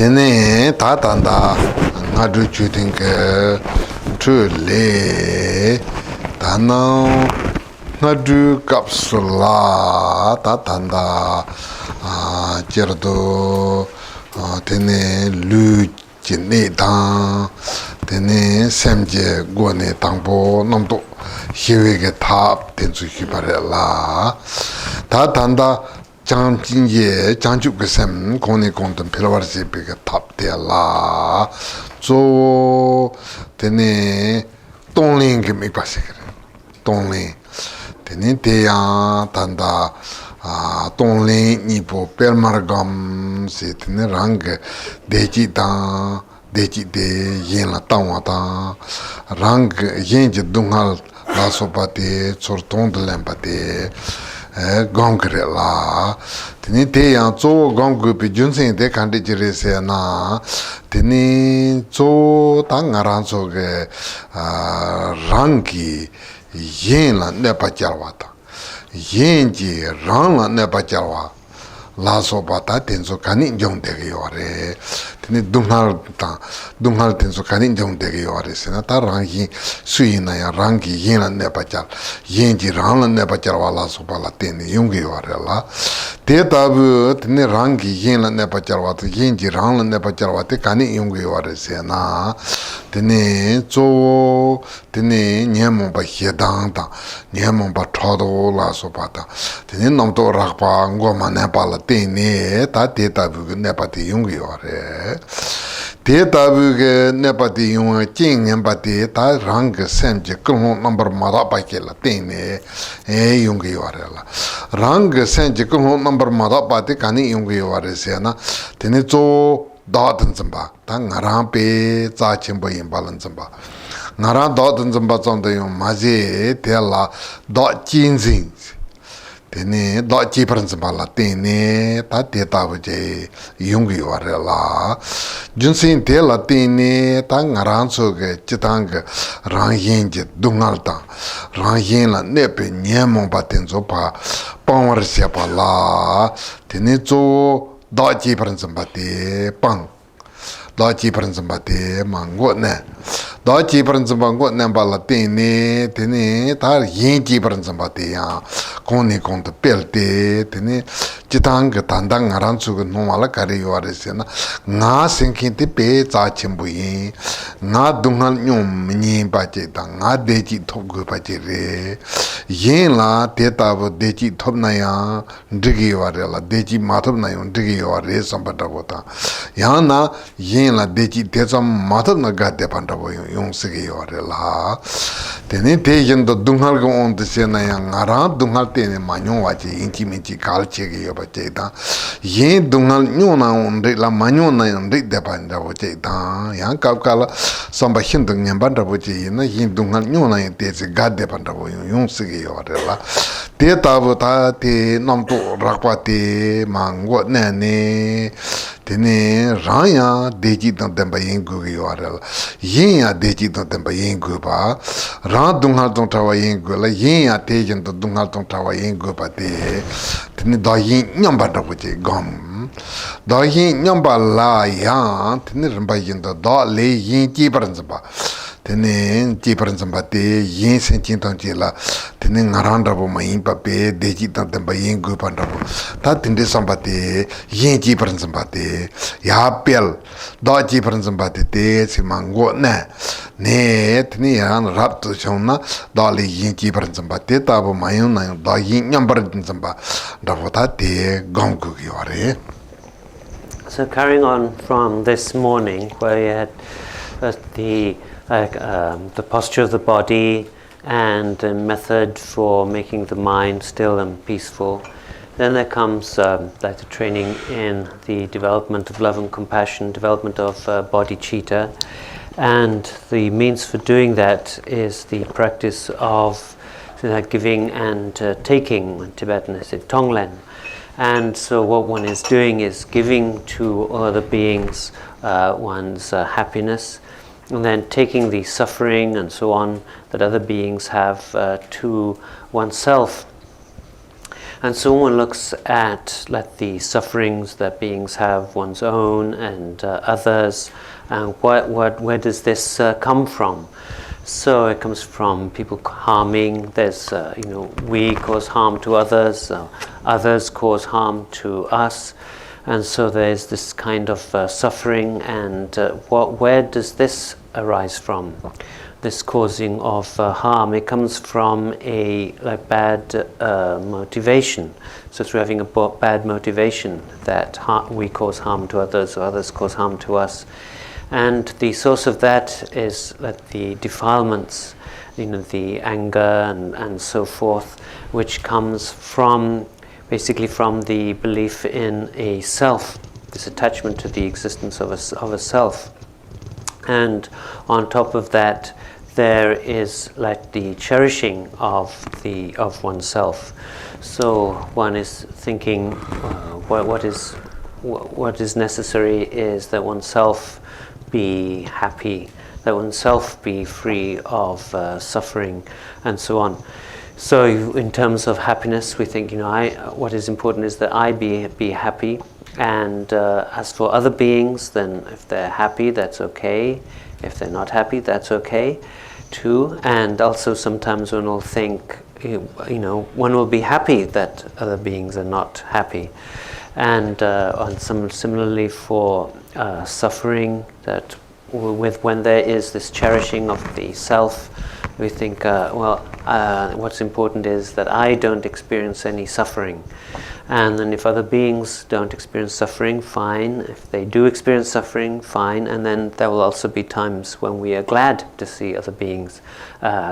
Tene tatanda ngadu chuting truly tano ngadu kapsula tatanda jerdo tene lu jine dang tene semje gone tangpo namdo hiwege tap tensu hibarela tatanda 장진예 장죽그셈 고니 공든 필요하지 비가 탑되라 조 되네 동링게 미바시 그래 동링 되네 대야 단다 동링 니보 벨마르감 세트네 랑게 대지다 대지대 예나 땅와다 랑게 예지 동할 라소바데 초르톤들렘바데 gongre tini te yang zo gonggu pi junsen de kandi jire se na tini zo ta ngaran so ge rangi yin la ne pa jarwa ta yin ji rang la ne pa jarwa la so ba ta ten so kani jong de ge yore tini dunghal ten so kani jong de ge yore se na ta rangi sui na ya rangi yin la ne pa jar yin ji rang la ne pa jarwa la so ba la ten yung ge yore la te tabu tini rangi yin la ne pa jarwa ta yin ji rang la ne pa jarwa te kani yung ge yore se na tini zo tini nyemon pa hedang ta nyemon pa chodo la so ba ta tini namto rakpa ngoma ne pa la tini ta te tabu ge ne pa te yung ge yore te tabu ge ne pa te yung jing ngen pa te ta rang sem je kulong number ma ra pa ke la tini yung ge yore la rang sem je kulong number ma ra pa te kani yung ge yore se na tini zo da den zamba ta ngarang pe za chen bo yin ba lan zamba ngarang da den zamba zong de yung ma je te la da jin zin tene da ji pran zamba la tene ta te ta bu je yung gi wa re la jun sin te la tene ta ngarang so ge chitang ge rang yin je dungal ta rang yin la ne pe nyen mong pa ten zo pa pang war sia pa la tene zo da ji pran zamba te pang da ji pran zamba te mang go ne da ji pran zamba go ne ba la tene tene ta yin ji pran zamba te ya koni kong te pel te tene chitang ge tandang ngaran chu ge no mala kare yo are se na nga sing kin te pe cha chen bu yin nga dungal nyom ni ba che ta nga de ji thop ge ba che re yin la te ta bo de ji thop na ya ndigi yo are la de ji ma thop na yo ndigi yo are sam ba ta bo ta ya na yin la de ji te sam ma thop na ga de pan ta bo yung se ge yo are la tene te yin do dungal ge on de se na ya ngara dungal te ne ma nyo wa che yin chi min chi kal che ge yo ba che ta yin dungal nyo na on de la ma nyo na yon de de pan da bo che ta ya ka ka la sam ba hin dung nyam ban da bo che yin na yin dungal nyo na yin te se ga de pan da bo yung se ge yo are la te ta bo ta te nam to rak pa te ma ngo ne ne tene rang ya de ji tang den ba yin gu ge yo are la yin ya de ji tang den ba yin gu ba rang dungal tong ta wa yin gu la yin ya te yin to dungal tong ta wa yin gu ba te tene da yin nyam ba da bo che gam da yin nyam ba la ya tene rin ba yin da le yin ji ba ran ba tene ji ba ran ba te yin sen chin tong ji la tene ngaran da bo ma yin pa pe de ji tang den ba yin gu pa da bo ta tin de sam ba te yin ji ba ran ba te ya pel da ji ba ran ba te si mang go ne ne tene ya rap to chong na da le yin ji ba ran ba te ta bo ma yin na da yin nyam ba ran ba da bo ta te gong gu gi wa re. So carrying on from this morning, where you had the posture of the body and the method for making the mind still and peaceful, then there comes like the training in the development of love and compassion, development of bodhicitta, and the means for doing that is the practice of giving and taking. In Tibetan is it tonglen. And so what one is doing is giving to other beings one's happiness, and then taking the suffering and so on that other beings have to oneself. And so one looks at the sufferings that beings have, one's own and others, and where does this come from? So it comes from people harming. There's, we cause harm to others, others cause harm to us. And so there's this kind of suffering, and where does this arise from? This causing of harm, it comes from a bad motivation. So through having a bad motivation that we cause harm to others or others cause harm to us. And the source of that is the defilements, the anger and so forth, which comes from basically from the belief in a self, this attachment to the existence of a self. And on top of that, there is the cherishing of oneself. So one is thinking, what is necessary is that oneself be happy, that oneself be free of suffering, and so on. So in terms of happiness, we think, what is important is that I be happy. And as for other beings, then if they're happy, that's okay. If they're not happy, that's okay too. And also sometimes one will think, one will be happy that other beings are not happy. And similarly for suffering, that when there is this cherishing of the self, we think, what's important is that I don't experience any suffering. And then if other beings don't experience suffering, fine. If they do experience suffering, fine. And then there will also be times when we are glad to see other beings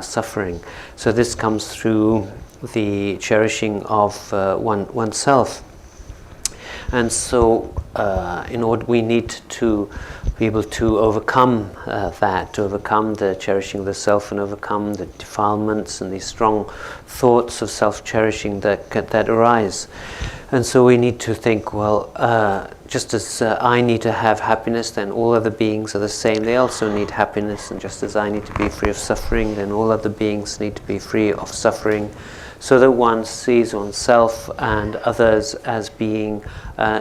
suffering. So this comes through the cherishing of oneself. And so in order, we need to be able to overcome that, to overcome the cherishing of the self and overcome the defilements and these strong thoughts of self-cherishing that arise. And so we need to think, just as I need to have happiness, then all other beings are the same. They also need happiness. And just as I need to be free of suffering, then all other beings need to be free of suffering, so that one sees oneself and others as being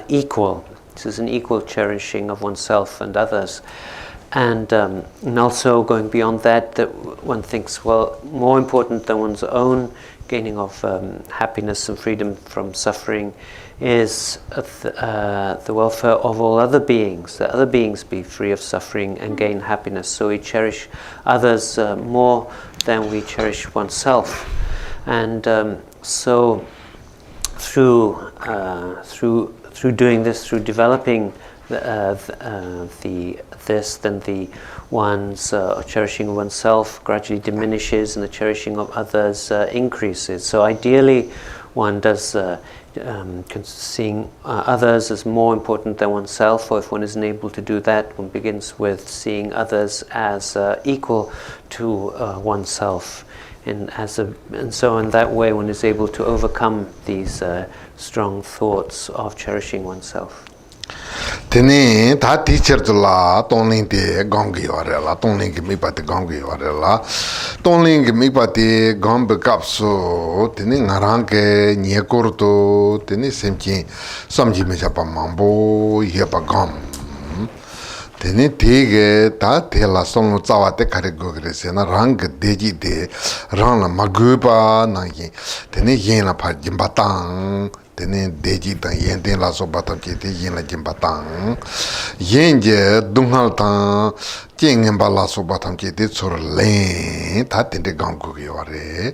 equal. This is an equal cherishing of oneself and others. And also going beyond that one thinks, more important than one's own gaining of happiness and freedom from suffering is the welfare of all other beings, that other beings be free of suffering and gain happiness. So we cherish others more than we cherish oneself. And so through doing this, through developing then the one's cherishing of oneself gradually diminishes and the cherishing of others increases. So ideally one does seeing others as more important than oneself, or if one isn't able to do that, one begins with seeing others as equal to oneself. And so in that way one is able to overcome these strong thoughts of cherishing oneself. Tene ta teacher la tonling te gongi warela tonling ki mipati gongi warela tonling ki mipati gombe kapso tene ngarang ke nyekorto tene semchi samji me chapa mambo yepa gom tene tege ta tela sonu tsawa te kare gogre se na rang deji de rang la magupa na yin tene yin la pa jimbatang tene deji ta yen ten la so batam che te yin la jimbatang yen je dunghal ta jeng ba la so batam che te chor len ta tende gang go yo re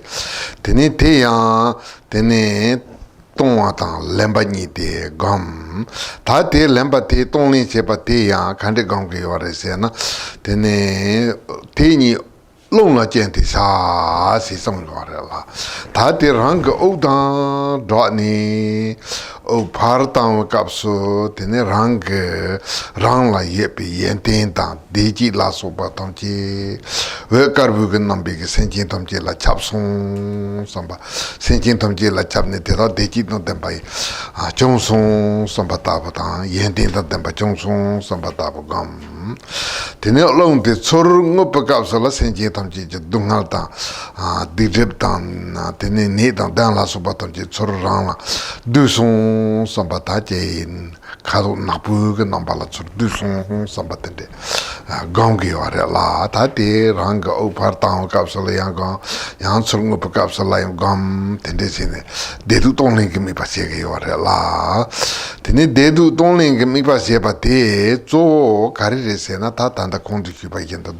tene te ya tene tongwa tang lemba ni de gam ta te lemba te tongli che pa te ya khande gang ge wa re se na tene te ni long la jen te sa si song lo re la ta te rang o da do ni o par tang kap so tene rang la ye pe yen ten ta de ji la so ba tang chi we kar bu gen nam be ge sen chen tam che la chap song sam ba sen chen tam che la chap ne te da de ji no den ba a chong song sam ba ta ba ta yen ten da den ba chong song sam ba ta ba gam Tene long de chor ngop ka so la sen je tam ji dungal ta di rip tan tene ne dan la so ba tam ji chor rang la du son samba ta je kharu na pu ge nam ba la chor du son samba de gong ge wa la ta de rang ga o par ta ka so la yang chor ngop ka so la gam tende sine de du tong ling ge mi pa se ge wa la tene de du tong ling ge mi pa se ba de zo ka ri se na ta ta kondu kyuba yenda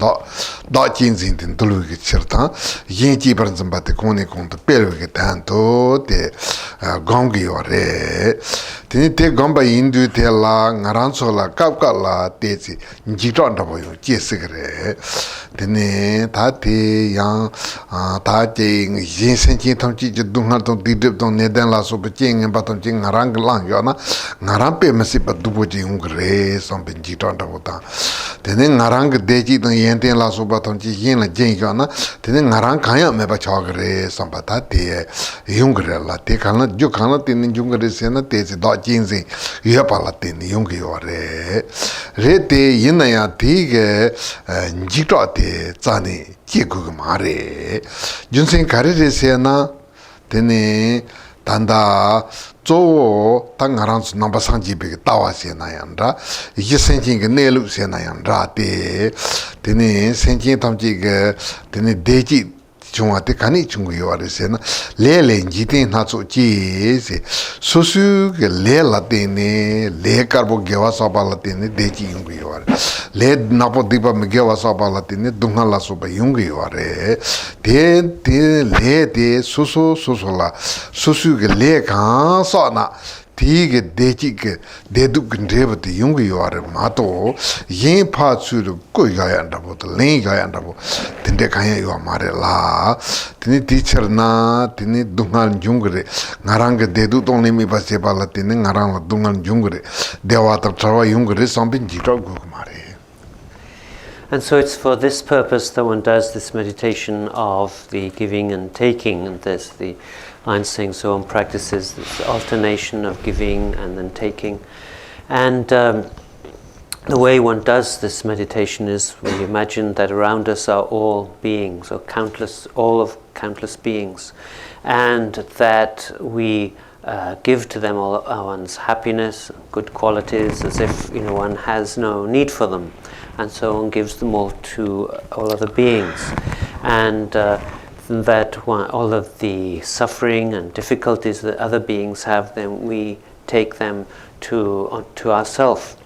da jinzin din dulu ge chirta yin ji bar zamba te kone kondu pelwe ge tanto te gongi yore tini te gomba indu te la ngaran so la kap ka la te zi njidon da boyo je sigre tini ta te yang ta te yin sen chin tam chi dungar tong di dip tong ne den la so pa chi ngin pa tam chi ngarang lang yo na ngarang pe masi pa dubo chi yung gre som pe njidon da bo ta tene ngarang deji dang yen ten la so ba tong chi yin la jing yo na tene ngarang kaya me ba cha gre sam ba ta te yung gre la te kan la ju kan la ten yung gre se na te se da jing sing ye pa la ten yung ge yo re te yin na ya ti ge ji to te za ni ji gu ma re jun sing ka re se na tene 단다 조 당하란스 넘버 상지비 따와세나얀다 이게 생긴게 내루세나얀다데 데네 생긴 탐지게 데네 대지 중화때 간이 중요하세나 레렌지데 나초지세 소수게 레라데네 레카르보 게와사발라데네 대지 용고요 레 나포디바 메게와사발라데네 둥할라소바 용고요 데데 레데 소소소소라 소수게 레간사나 디게 대지게 대둑근 데버데 용고요 마도 yin pa chu ko ga ya nda bo len ga ya nda bo tinde kan ya yo mare la tini teacher na tini dungal jungre ngarang de du tong mi ba se ba la tini ngarang la dungal jungre dewa ta trawa jungre sombin ji ro go mare. And so it's for this purpose that one does this meditation of the giving and taking, and there's the line saying so one practices this alternation of giving and then taking. And the way one does this meditation is we imagine that around us are all beings, or countless beings, and that we give to them all one's happiness, good qualities, as if one has no need for them, and so one gives them all to all other beings, and that all of the suffering and difficulties that other beings have, then we take them to ourselves.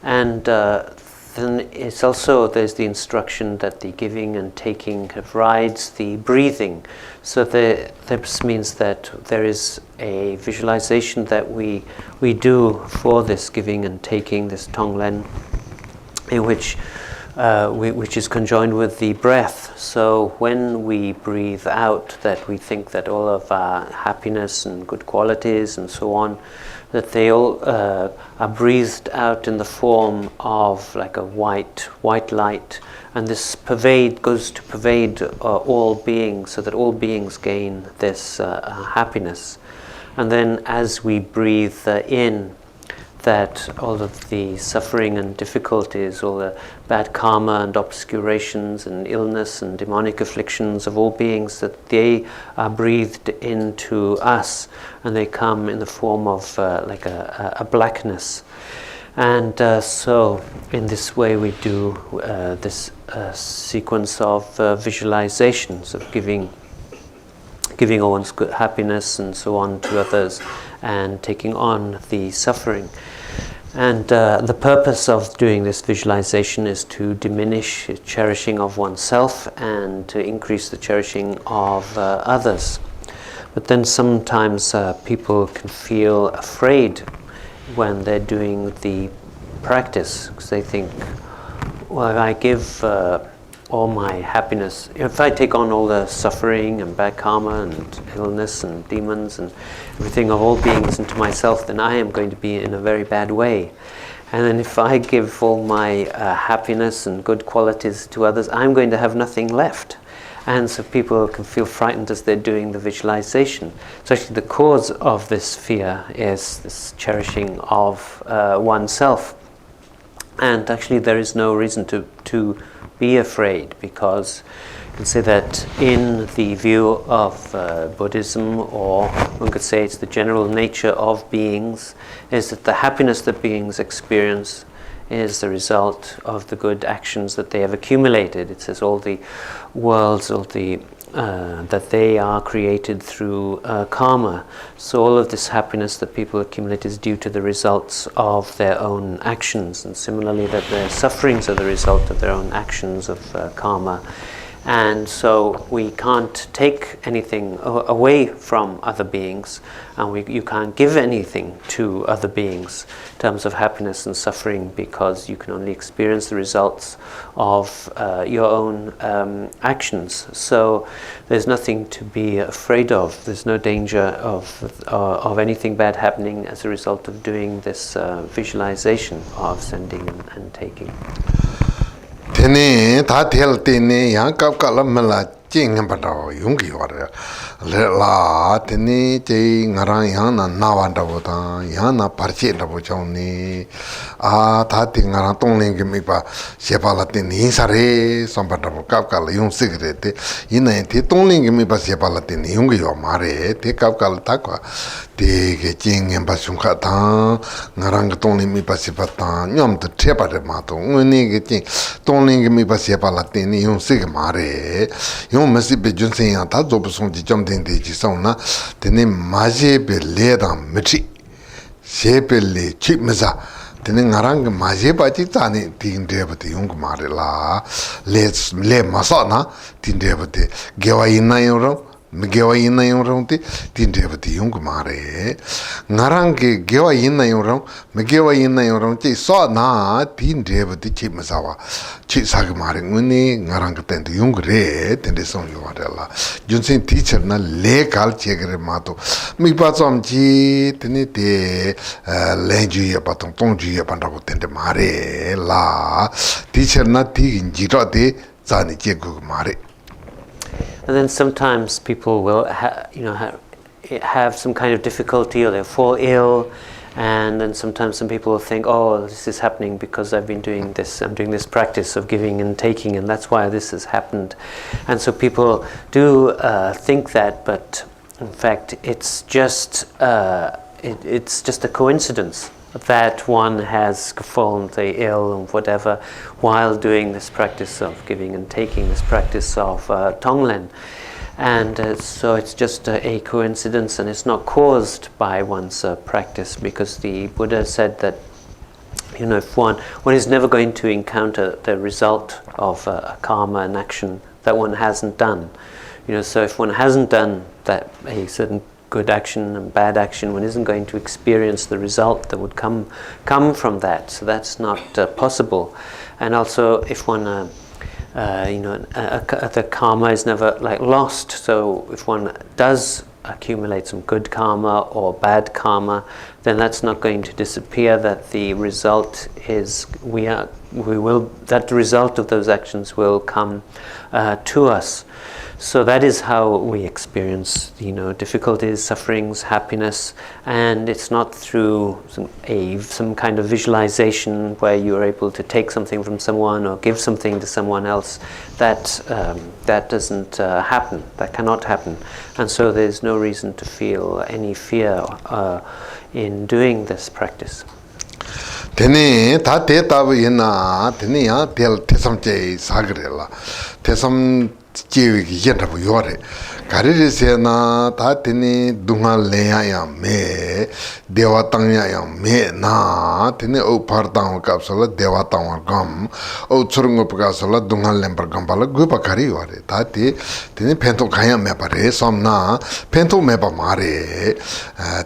And then it's also, there's the instruction that the giving and taking rides the breathing. So this means that there is a visualization that we do for this giving and taking, this Tonglen, in which is conjoined with the breath. So when we breathe out, that we think that all of our happiness and good qualities and so on, that they all are breathed out in the form of like a white light, and this goes to pervade all beings, so that all beings gain this happiness. And then as we breathe in, that all of the suffering and difficulties, all the bad karma and obscurations and illness and demonic afflictions of all beings, that they are breathed into us, and they come in the form of like a blackness. And so in this way we do this sequence of visualizations of giving all one's good happiness and so on to others, and taking on the suffering. And the purpose of doing this visualization is to diminish cherishing of oneself and to increase the cherishing of others. But then sometimes people can feel afraid when they're doing the practice, because they think, well, if I give all my happiness, if I take on all the suffering and bad karma and illness and demons and everything of all beings into myself, then I am going to be in a very bad way. And then if I give all my happiness and good qualities to others, I'm going to have nothing left. And so people can feel frightened as they're doing the visualization. So actually the cause of this fear is this cherishing of oneself. And actually there is no reason to be afraid, because you can say that in the view of Buddhism, or one could say it's the general nature of beings, is that the happiness that beings experience is the result of the good actions that they have accumulated. It says all the worlds, all the that they are created through karma. So all of this happiness that people accumulate is due to the results of their own actions, and similarly that their sufferings are the result of their own actions of karma. And so we can't take anything away from other beings, and you can't give anything to other beings in terms of happiness and suffering, because you can only experience the results of your own actions. So there's nothing to be afraid of. There's no danger of anything bad happening as a result of doing this visualization of sending and taking. Tene ta tel tene yang kap kala mala ching pataw yung ki war la tene che ngarang yang na wan da bota yang na parche da bo chong ni a ta ti ngarang tong ling ki mi pa se pa la tin hin sare som pataw kap kala yung secret ina ti tong ling ki mi pa se pa la tin yung ki yo mare te kap kala ta kwa te ke ching en pa sung kha ta ngarang tong ling mi pa se pa ta nyom te che pa de ma to ngni ke ching tong ling ki mi pa se pa la tin yung sig mare yung ma si be jun sen ya ta zo bu song ji chom den de ji song na tene ma je be le da mi chi se be le chi ma za tene ngarang ma je ba ji ta ni tin de ba de yung ma re la le ma sa na tin de ba de ge wa yin na yo ro gewa yin na yung rong ti tin de ba de yung ma re ngarang ge gewa yin na yung rong me gewa yin na yung rong chi sa na tin de ba de chi ma sa wa chi sa ge ma re ngni ngarang ge ten de yung re ten de song yo wa de la jun sen teacher na le kal che ge re ma to mi pa chom chi tene de len ju ya pa tong tong ju ya pa da ko ten de ma re la teacher na ti ji ro de za ni che gu ma re. And then sometimes people will have some kind of difficulty, or they'll fall ill, and then sometimes some people will think, oh, this is happening because I've been doing this, I'm doing this practice of giving and taking, and that's why this has happened. And so people do think that, but in fact it's just a coincidence that one has fallen ill and whatever while doing this practice of giving and taking, this practice of Tonglen. And so it's just a coincidence, and it's not caused by one's practice, because the Buddha said that if one is never going to encounter the result of a karma and action that one hasn't done. So if one hasn't done that a certain good action and bad action, one isn't going to experience the result that would come from that. So that's not possible. And also, if one, the karma is never lost. So if one does accumulate some good karma or bad karma, then that's not going to disappear. That the result is that the result of those actions will come to us. So that is how we experience, difficulties, sufferings, happiness, and it's not through some kind of visualization where you're able to take something from someone or give something to someone else. That doesn't happen. That cannot happen, and so there's no reason to feel any fear in doing this practice. Tene ta te tabu yena tene ya tel tesam che sagrela tesam chewi ki yenda bu yore kariri se na ta tene dunga leya ya me dewa tangya ya me na tene o partang kapsala dewa tangwa gam o churungo pakasala dunga lembar gambala gupa kari yore ta te tene pento kaya me pare somna pento me pa mare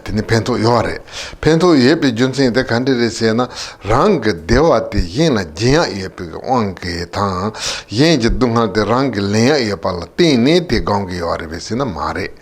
tene pento yore pento yepe junsen de kandiri se na rang dewa te yin la jinya yepe onge ta yin je dunga de rang leya ya pala tene te gongi yore besina mare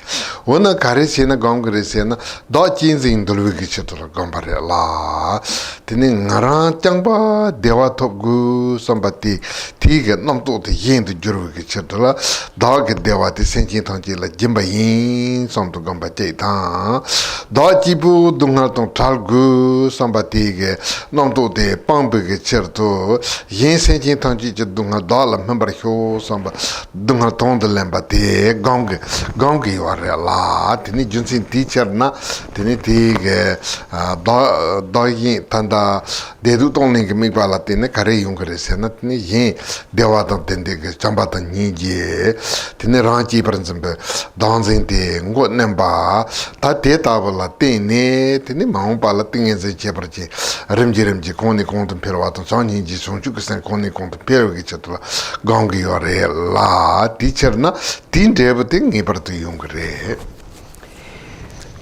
ona kare sena gongre sena do chinzing dulwi chitra gombare la tene ngara changba dewa topgu sambati tiga namto te yen de jurwi chitra da ge dewa te senjin tangji la jimba yin somto gomba che ta da jibu dungal tong talgu sambati ge namto te pangbe ge chirto yin senjin tangji je dungal da la member hyo samba dungal tong de lemba te gong yore la tini junsin teacher na tini tige da yin tanda dedu tongling ke mikpa la tini kare yung kare se na tini yin dewa tang tende ke chamba tang nyi je tini rangchi pranzimbe danzin te ngot nemba ta te taba la tini maung pa la tingen se che parche rimji koni kontum perwa tang chan nyi ji songchu kisen koni kontum perwa ki chatula gong yore la teacher na tin deba ting ngi partu yung kare.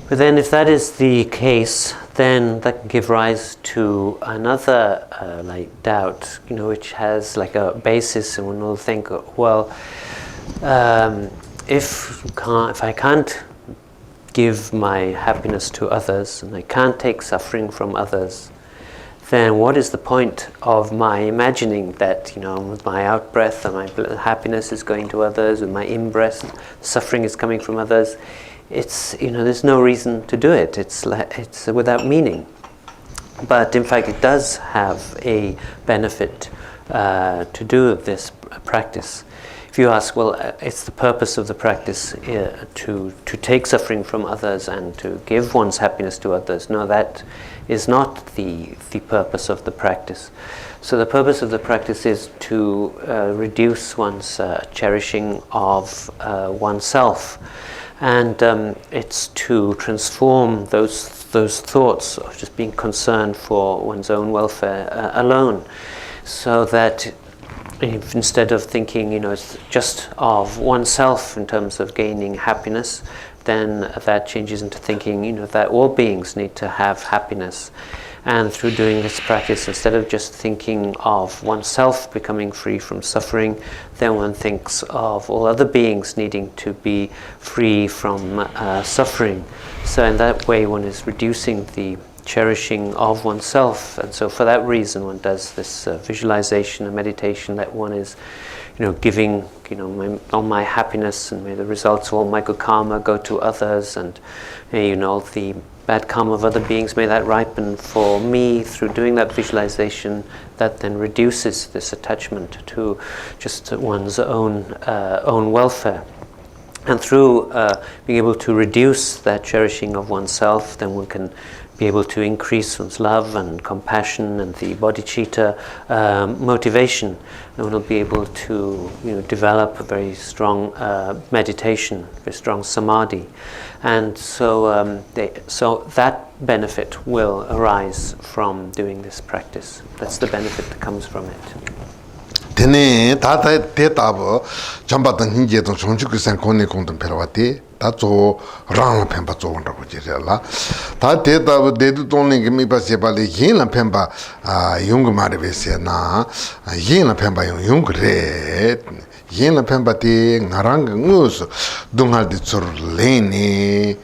But then if that is the case, then that can give rise to another doubt, which has like a basis, and one will think, well, if I can't give my happiness to others, and I can't take suffering from others, then what is the point of my imagining that, with my out-breath and my happiness is going to others, with my in-breath, suffering is coming from others? It's, there's no reason to do it. It's without meaning. But in fact, it does have a benefit to do this practice. If you ask, well, it's the purpose of the practice to take suffering from others and to give one's happiness to others. No, that is not the purpose of the practice. So the purpose of the practice is to reduce one's cherishing of oneself. And it's to transform those thoughts of just being concerned for one's own welfare alone, so that if instead of thinking, it's just of oneself in terms of gaining happiness, then that changes into thinking, that all beings need to have happiness. And through doing this practice, instead of just thinking of oneself becoming free from suffering, then one thinks of all other beings needing to be free from suffering. So in that way, one is reducing the cherishing of oneself. And so for that reason, one does this visualization and meditation that one is, giving, all my happiness, and may the results of all my good karma go to others, and may, the bad karma of other beings, may that ripen for me through doing that visualization. That then reduces this attachment to just one's own welfare. And through being able to reduce that cherishing of oneself, then one can be able to increase one's love and compassion and the bodhicitta motivation, and one will be able to develop a very strong meditation, very strong samadhi, and so that benefit will arise from doing this practice. That's the benefit that comes from it. Tene tata te tabo chamba tang hinje tong chongchu kusan kone kongtong perwate ta zo rang la pemba zo wanda ko jire la ta te tabo dedu tongling ke mipa sepa le yin la pemba yung mare be se na yin la pemba yung re yin la pemba te ngarang ngus dungal de tsur lene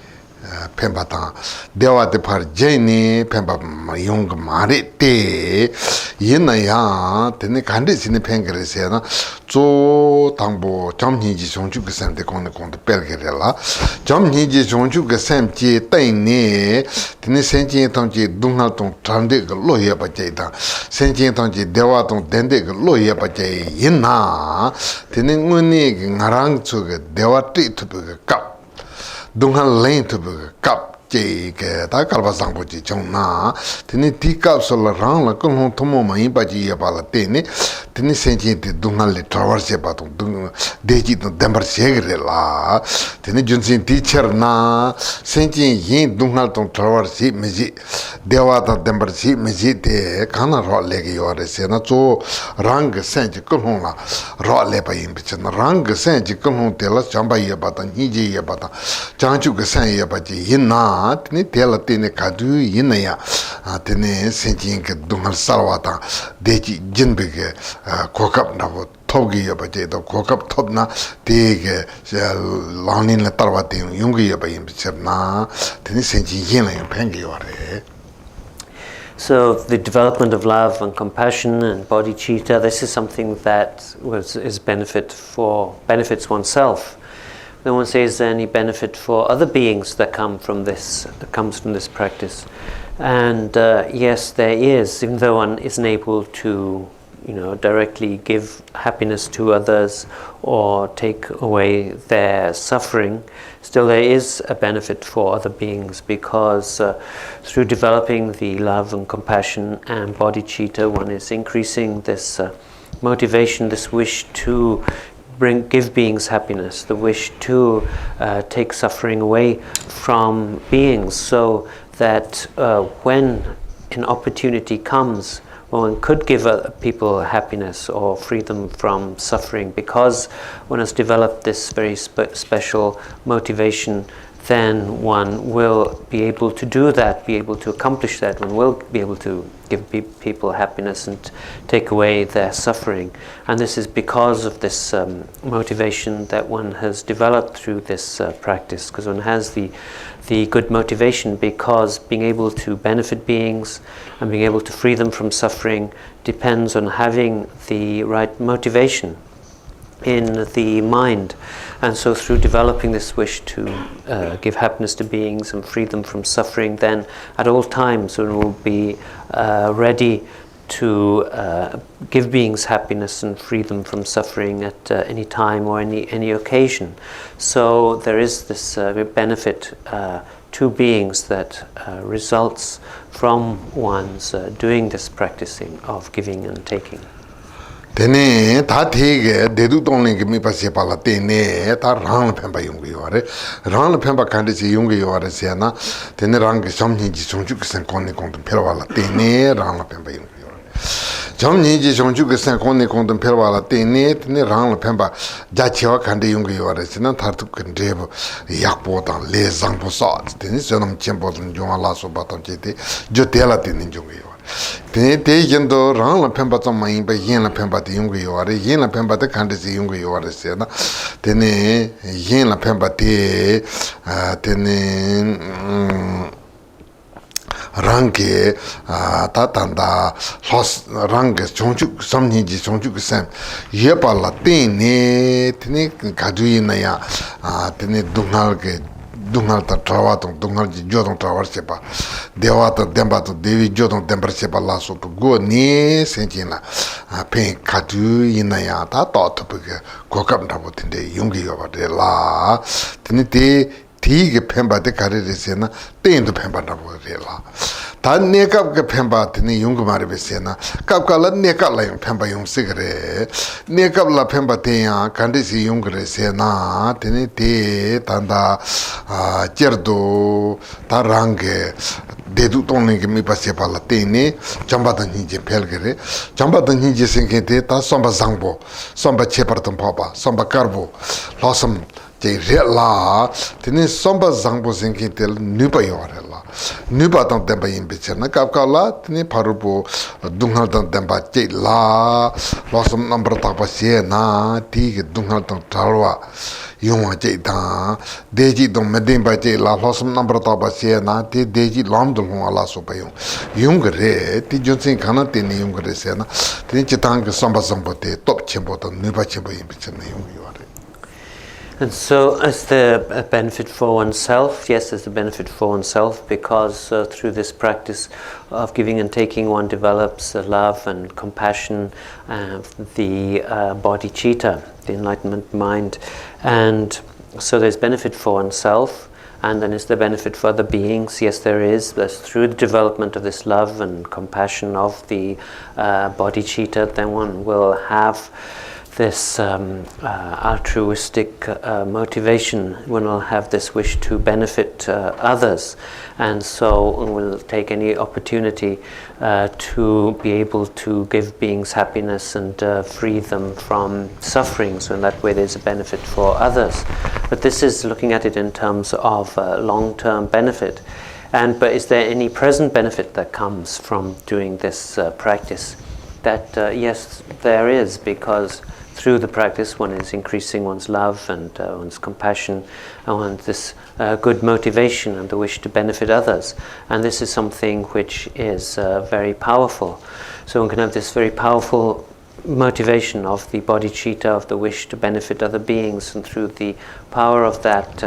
pemba tang dewa te par jeni pemba yung mare te yin na ya tene kande sine pengere se na zo tangbo jamni ji songchu ke sem de kong de pelgere la jamni ji songchu ke sem ji tai ne tene senji tong ji dungal tong trande ge lo ye ba jai da senji tong ji dewa tong dende ge lo ye ba jai yin na tene ngone ge ngarang chu ge dewa ti tu ge kap dungal lane to kap je ke ta kalba sangpo ji chong na tene ti kap so la rang la kong hong tomo ma yin pa ji ya pa la tene senji te dungal le trawar se pa tong dung de ji tong dembar se gre la tene junsin teacher na senji yin dungal tong trawar si me ji dewa ta dembar si me ji te kana ro le ge yo re se na zo rang senji kong hong la ro le pa yin pe na rang senji kong hong te la chamba ya pa ta ni ji ya pa ta chanchu ke sen ya pa ji yin na tene tela tene kadu yin ya tene senji ke dungal salwa ta de ji jin be ke kokap na bo togi yaba jedo kokap topna dege langin la tarwa ting yungi yaba yimbchirna teni senji yin la yung pengi yore. So the development of love and compassion and bodhicitta, this is something that benefits oneself. No one says any benefit for other beings that comes from this practice. And yes, there is, even though one isn't able to directly give happiness to others or take away their suffering, still there is a benefit for other beings, because through developing the love and compassion and bodhicitta, one is increasing this motivation, this wish to give beings happiness, the wish to take suffering away from beings, so that when an opportunity comes, one could give people happiness or free them from suffering, because one has developed this very special motivation. Then one will be able to do that, be able to accomplish that. One will be able to give people happiness and take away their suffering. And this is because of this motivation that one has developed through this practice, because one has the good motivation, because being able to benefit beings and being able to free them from suffering depends on having the right motivation in the mind. And so through developing this wish to give happiness to beings and free them from suffering, then at all times one will be ready to give beings happiness and free them from suffering at any time or any occasion. So there is this benefit to beings that results from one's doing this practicing of giving and taking. Tene ta thege dedu tongling mi passe pala tene ta rang phemba yungi yore rang phemba khande chi yungi yore se na tene rang ge samni ji songju ke sen konni kong phelwala tene rang phemba yungi yore jamni ji songju ke sen konni kong phelwala tene rang phemba ja chewa khande yungi yore se na thar tu kan dev yakpo ta le zang po sa tene sonam chempo dun jong la so batam chete jo tela tene yungi yore te yendo rang la pemba to mai ba yin la pemba de yung yo are yin la pemba de kan de yung yo are se na tene yin la pemba te tene rang ke ta tanda los rang ke chongchu samni ji chongchu sam ye pa la tene ka du na ya tene dungal ke dungal ta trawa tong dungal ji jodong trawa sepa dewa ta demba to devi jodong demba sepa la so to go ni senjin la pen katu ina ya ta to to ke ko kam da bo tinde yungi yo ba de la tini ti ge pemba de kare de sena ten do pemba da bo de la ta ne kap ke pemba tini yung mari be sena kap ka la ne kap la yung pemba yung sigre ne kap la pemba te ya kande si yung re sena tini te tanda jerdo ta range dedu tongling ke mi passe pala tene chamba da ni je pel gere chamba da ni je sen ke te ta somba zangbo somba chepar tam papa somba karbo losam je re la tene somba zangbo sen ke tel nupa yore la nupa tang temba yin bichana kap ka la tene parupo dunghal tang temba je la losam number ta pa se na ti ke dunghal tang talwa yung je ta deji dong medin ba je la losam number ta ba se na ti deji lam dong ala so pa yung re ti jonsin kana te ni yung re se na ti chitang ke samba sambo te top chembo ta nupa chembo yin bichana yung yore. And so, as the benefit for oneself, yes, there's a benefit for oneself, because through this practice of giving and taking, one develops love and compassion, the bodhicitta, the enlightenment mind. And so there's benefit for oneself, and then is there benefit for other beings? Yes, there is. That's through the development of this love and compassion of the bodhicitta, then one will have this altruistic motivation, one will have this wish to benefit others, and so one will take any opportunity to be able to give beings happiness and free them from suffering, so in that way there's a benefit for others. But this is looking at it in terms of long-term benefit. But is there any present benefit that comes from doing this practice? That yes, there is, because through the practice one is increasing one's love and one's compassion and one's this good motivation and the wish to benefit others. And this is something which is very powerful. So one can have this very powerful motivation of the bodhicitta, of the wish to benefit other beings, and through the power of that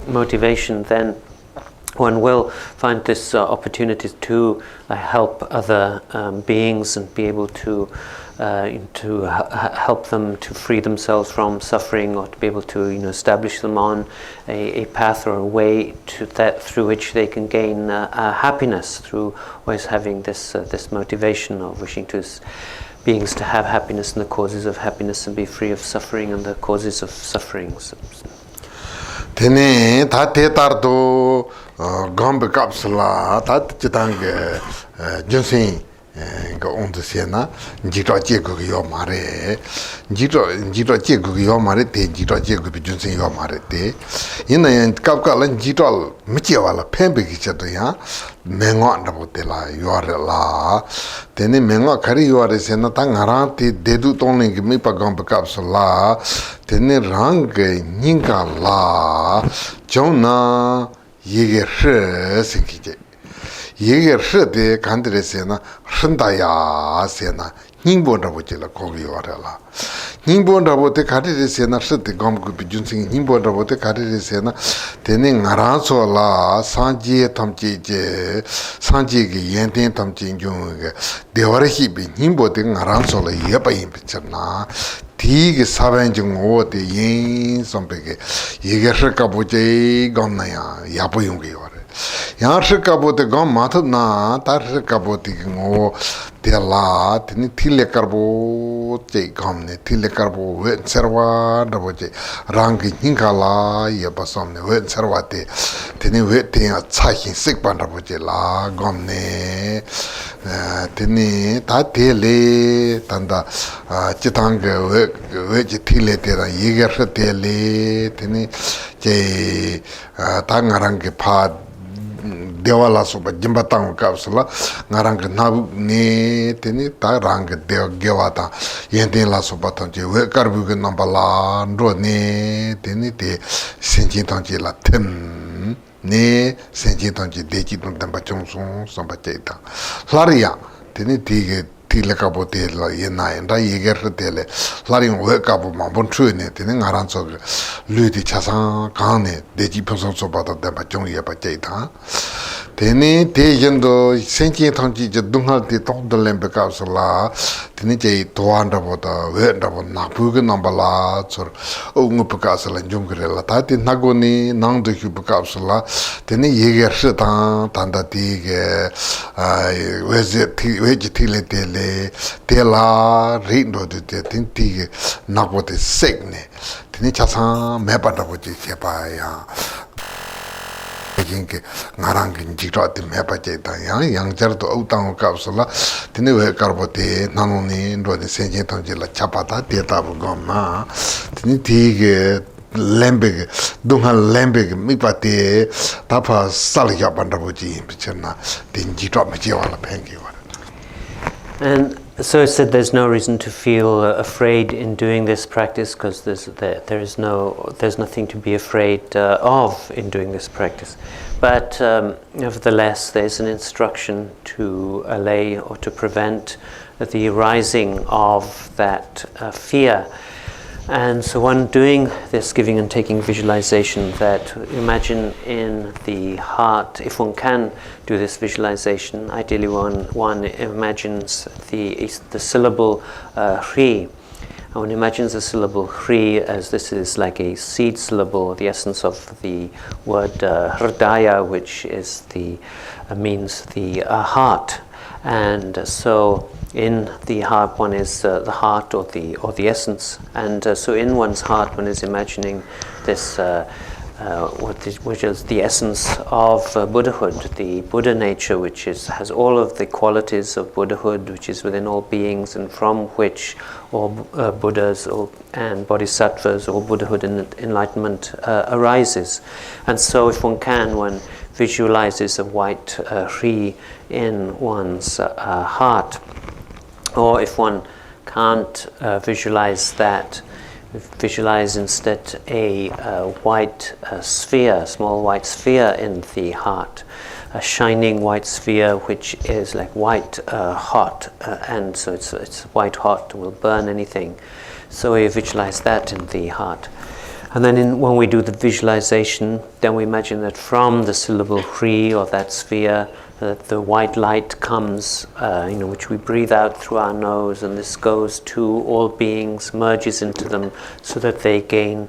motivation, then one will find this opportunity to help other beings and be able to help them to free themselves from suffering, or to be able to establish them on a path or a way to that through which they can gain happiness, through always having this motivation of wishing to beings to have happiness and the causes of happiness, and be free of suffering and the causes of sufferings. Tene ta te tardo gambe kapsula ta chitange junsin ga onde sena jito chego yo mare jito chego yo mare te jito chego bi junsin yo mare te ina yan kapka lan jito miche wala pembe ki chato ya mengo andabo te la yore la tene mengo kari yore sena ta ngaran te dedu tonne ki mi pa gambe kapsula tene rang ninga la jona yege she sikije yege she de kandre sena hrndaya sena ningbo rabo chela kogi yorela ningbo rabo te kare sena shte gam gu bi junsing ningbo rabo te kare sena tene ngaran so la sanje tamche je sanje ge yenten tamche jung ge deware hi bi ningbo te ngaran so la yeba yin bichna 디게 사벤중 오데 yin sombe게 이게 르카보제 건나야 야보용게 요래 야 르카보데 건 마트나 다 르카보데 고 데라 티니 틸레카보 제 건네 틸레카보 웨 서와 더보제 랑기 닝칼라 예바섬네 웨 서와테 티니 웨 테야 차힌 식반다보제 라 건네 티니 다 텔레 단다 지탕게 왜 지틸레 때라 얘기를 때레 티니 제 당가랑게 파 dewalaso ba jimba tang kapsula ngarang nabu teni ta rang gewata yenten la so batang je we karbu ge nambala ndo ne teni te senjin tang je la tem ne senjin tang je de ji tang ba chung sung sam ba che ta laria teni tige tile ka bo te la yena nda yeger tele laring we ka bo ma bon chue ne teni ngaran so lu di chasang kan ne de ji pho so ba da ba chung ye ba che ta teni te yendo senjin tang ji je dunghal de tong de lembe ka so la teni je toan da bo da we da bo na pu ge nambala chor o ngu pa ka so la jung gre la ta ti na go ni nang de hu pa ka so la teni yeger se ta tan da ti ge we ji ti le tele tela rindo de tin ti na bo de sek ne teni chasa me pa da bo ji se pa ya que ngarang jiro te me pa che ta yang jar to utang kapsula tene we karbote nanoni ndo de senje tang je la chapata te ta bu goma tene ti ge lembe dunga lembe mi pa te ta pa sal ya banda bu ji pichna tin jiro me je wala pengi wala. And so it said there's no reason to feel afraid in doing this practice, because there's nothing to be afraid of in doing this practice. But nevertheless, there's an instruction to allay or to prevent the rising of that fear. And so one doing this giving and taking visualization, that imagine in the heart, if one can do this visualization, ideally one imagines the syllable hri. And one imagines the syllable hri as this is like a seed syllable, the essence of the word hridaya, which is means the heart. And so in the heart one is the heart or the essence, and so in one's heart one is imagining this which is the essence of Buddhahood, the Buddha nature, which has all of the qualities of Buddhahood, which is within all beings, and from which all Buddhas and Bodhisattvas, all Buddhahood and enlightenment arises. And so if one visualizes a white hri in one's heart, or if one can't visualize that. Visualize instead a white sphere, a small white sphere in the heart, a shining white sphere which is like white hot, and so it's white hot, will burn anything. So we visualize that in the heart. And then when we do the visualization, then we imagine that from the syllable Hri, or that sphere, the white light comes, which we breathe out through our nose, and this goes to all beings, merges into them, so that they gain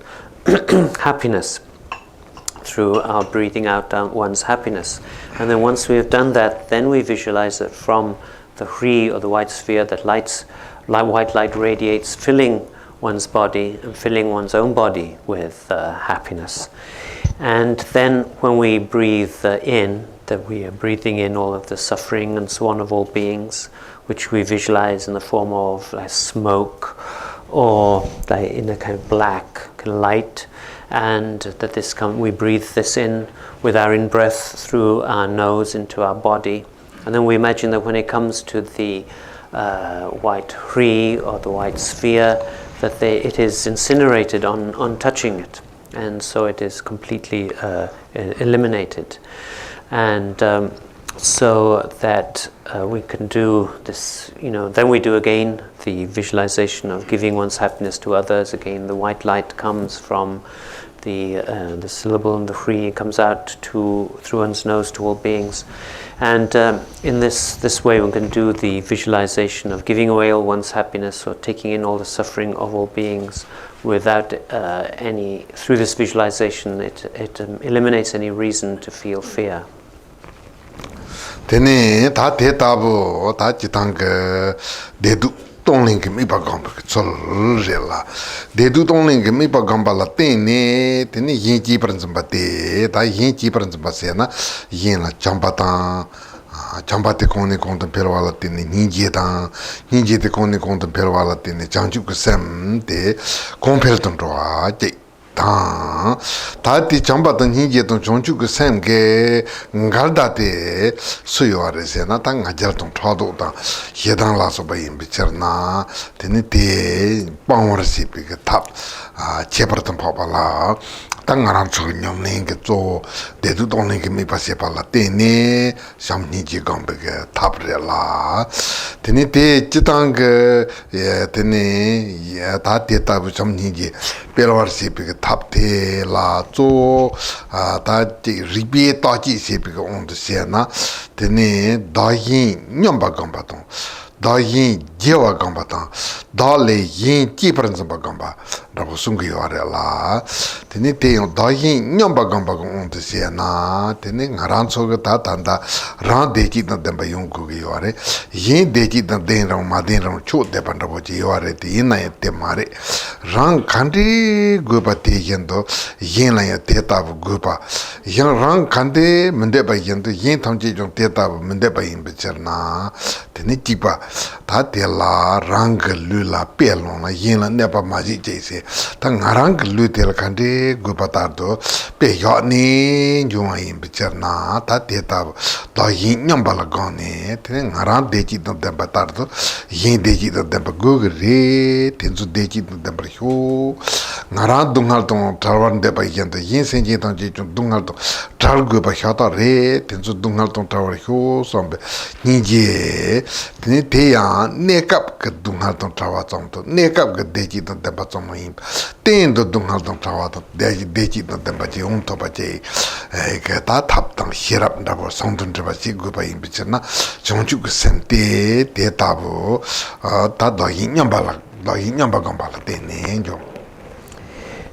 happiness through our breathing out one's happiness. And then once we have done that, then we visualize that from the Hri, or the white sphere, that white light radiates, filling one's body and filling one's own body with happiness. And then when we breathe in, that we are breathing in all of the suffering and so on of all beings, which we visualize in the form of like smoke, or like in a kind of black kind of light, and that we breathe this in with our in-breath through our nose into our body. And then we imagine that when it comes to the white Hri, or the white sphere, that it is incinerated on touching it, and so it is completely eliminated. And so that we can do this, then we do again the visualization of giving one's happiness to others. Again, the white light comes from the syllable and the Hri, comes out through one's nose to all beings. And in this way we can do the visualization of giving away all one's happiness, or taking in all the suffering of all beings without through this visualization it eliminates any reason to feel fear. Tene ta te tabu ta chitang dedu tongling ke mi ba gamba chol rela dedu tongling ke mi ba gamba la tene yin ji pranzamba te ta yin ji pranzamba se na yin la chambata chambate kone konta perwala tene ninje te kone konta perwala tene changju ku sem te kompel ton roa je ताती चंबातन हिजे तो चोंचु के same के ngaldate suyore se na tang ajar tong thodo ta yedang la so ba yin bicherna teni te pawar si pe ke thap cheper tong pha la tang aran chul nyom ning ke zo de du dong ning ke mi pa se pa la teni sam ni ji gam be ke thap re la teni te chitang ke teni ya ta te ta bu sam ni ji pelwar si pe ke thap te la zo ta ribi ta ji si pe ke on de se na teni da yin nyom ba gam ba tong da yin jewa gamba tang da le yin ji pran ba gamba rabu sung ge yore la teni te yo da yin nyom ba gamba on de se na teni ngaran so ge ta tanda ran de ji da dem ba yung ku ge yore yin de ji da den ra ma den ra chu de ban rabu ji yore te yin na te mare rang khandi gu ba te yin do yin la ya te ta bu gu ba yin rang khandi mende ba yin do yin thang ji jong te ta bu mende ba yin be cher na teni ji ba ta te la rang lu la pe long la yin la ne pa ma ji je se ta ngarang lu te la khandi gu pa ta do pe yo ni ju wa yin be cher na ta te ta da yin nyam ba la ga ne te ngarang de ji do de ba ta do yin de ji do de ba gu re ten su de ji do de ba hu ngarang dung hal tong tarwan de ba yin de yin sen ji tong ji dung hal tong tar gu ba sha ta re ten su dung hal tong tar hu som be ni je te ya ne kap ke dung hal tong trawa chong to ne kap ke de ji tong de ba chong yin ten do dung hal tong trawa to de ji tong de ba ji on to ba ji ke ta thap tang hirap da bo song tun de ba ji gu ba yin bi chen na chong chu ke sem te ta bo ta do yin nyam ba gam ba la te ne jo.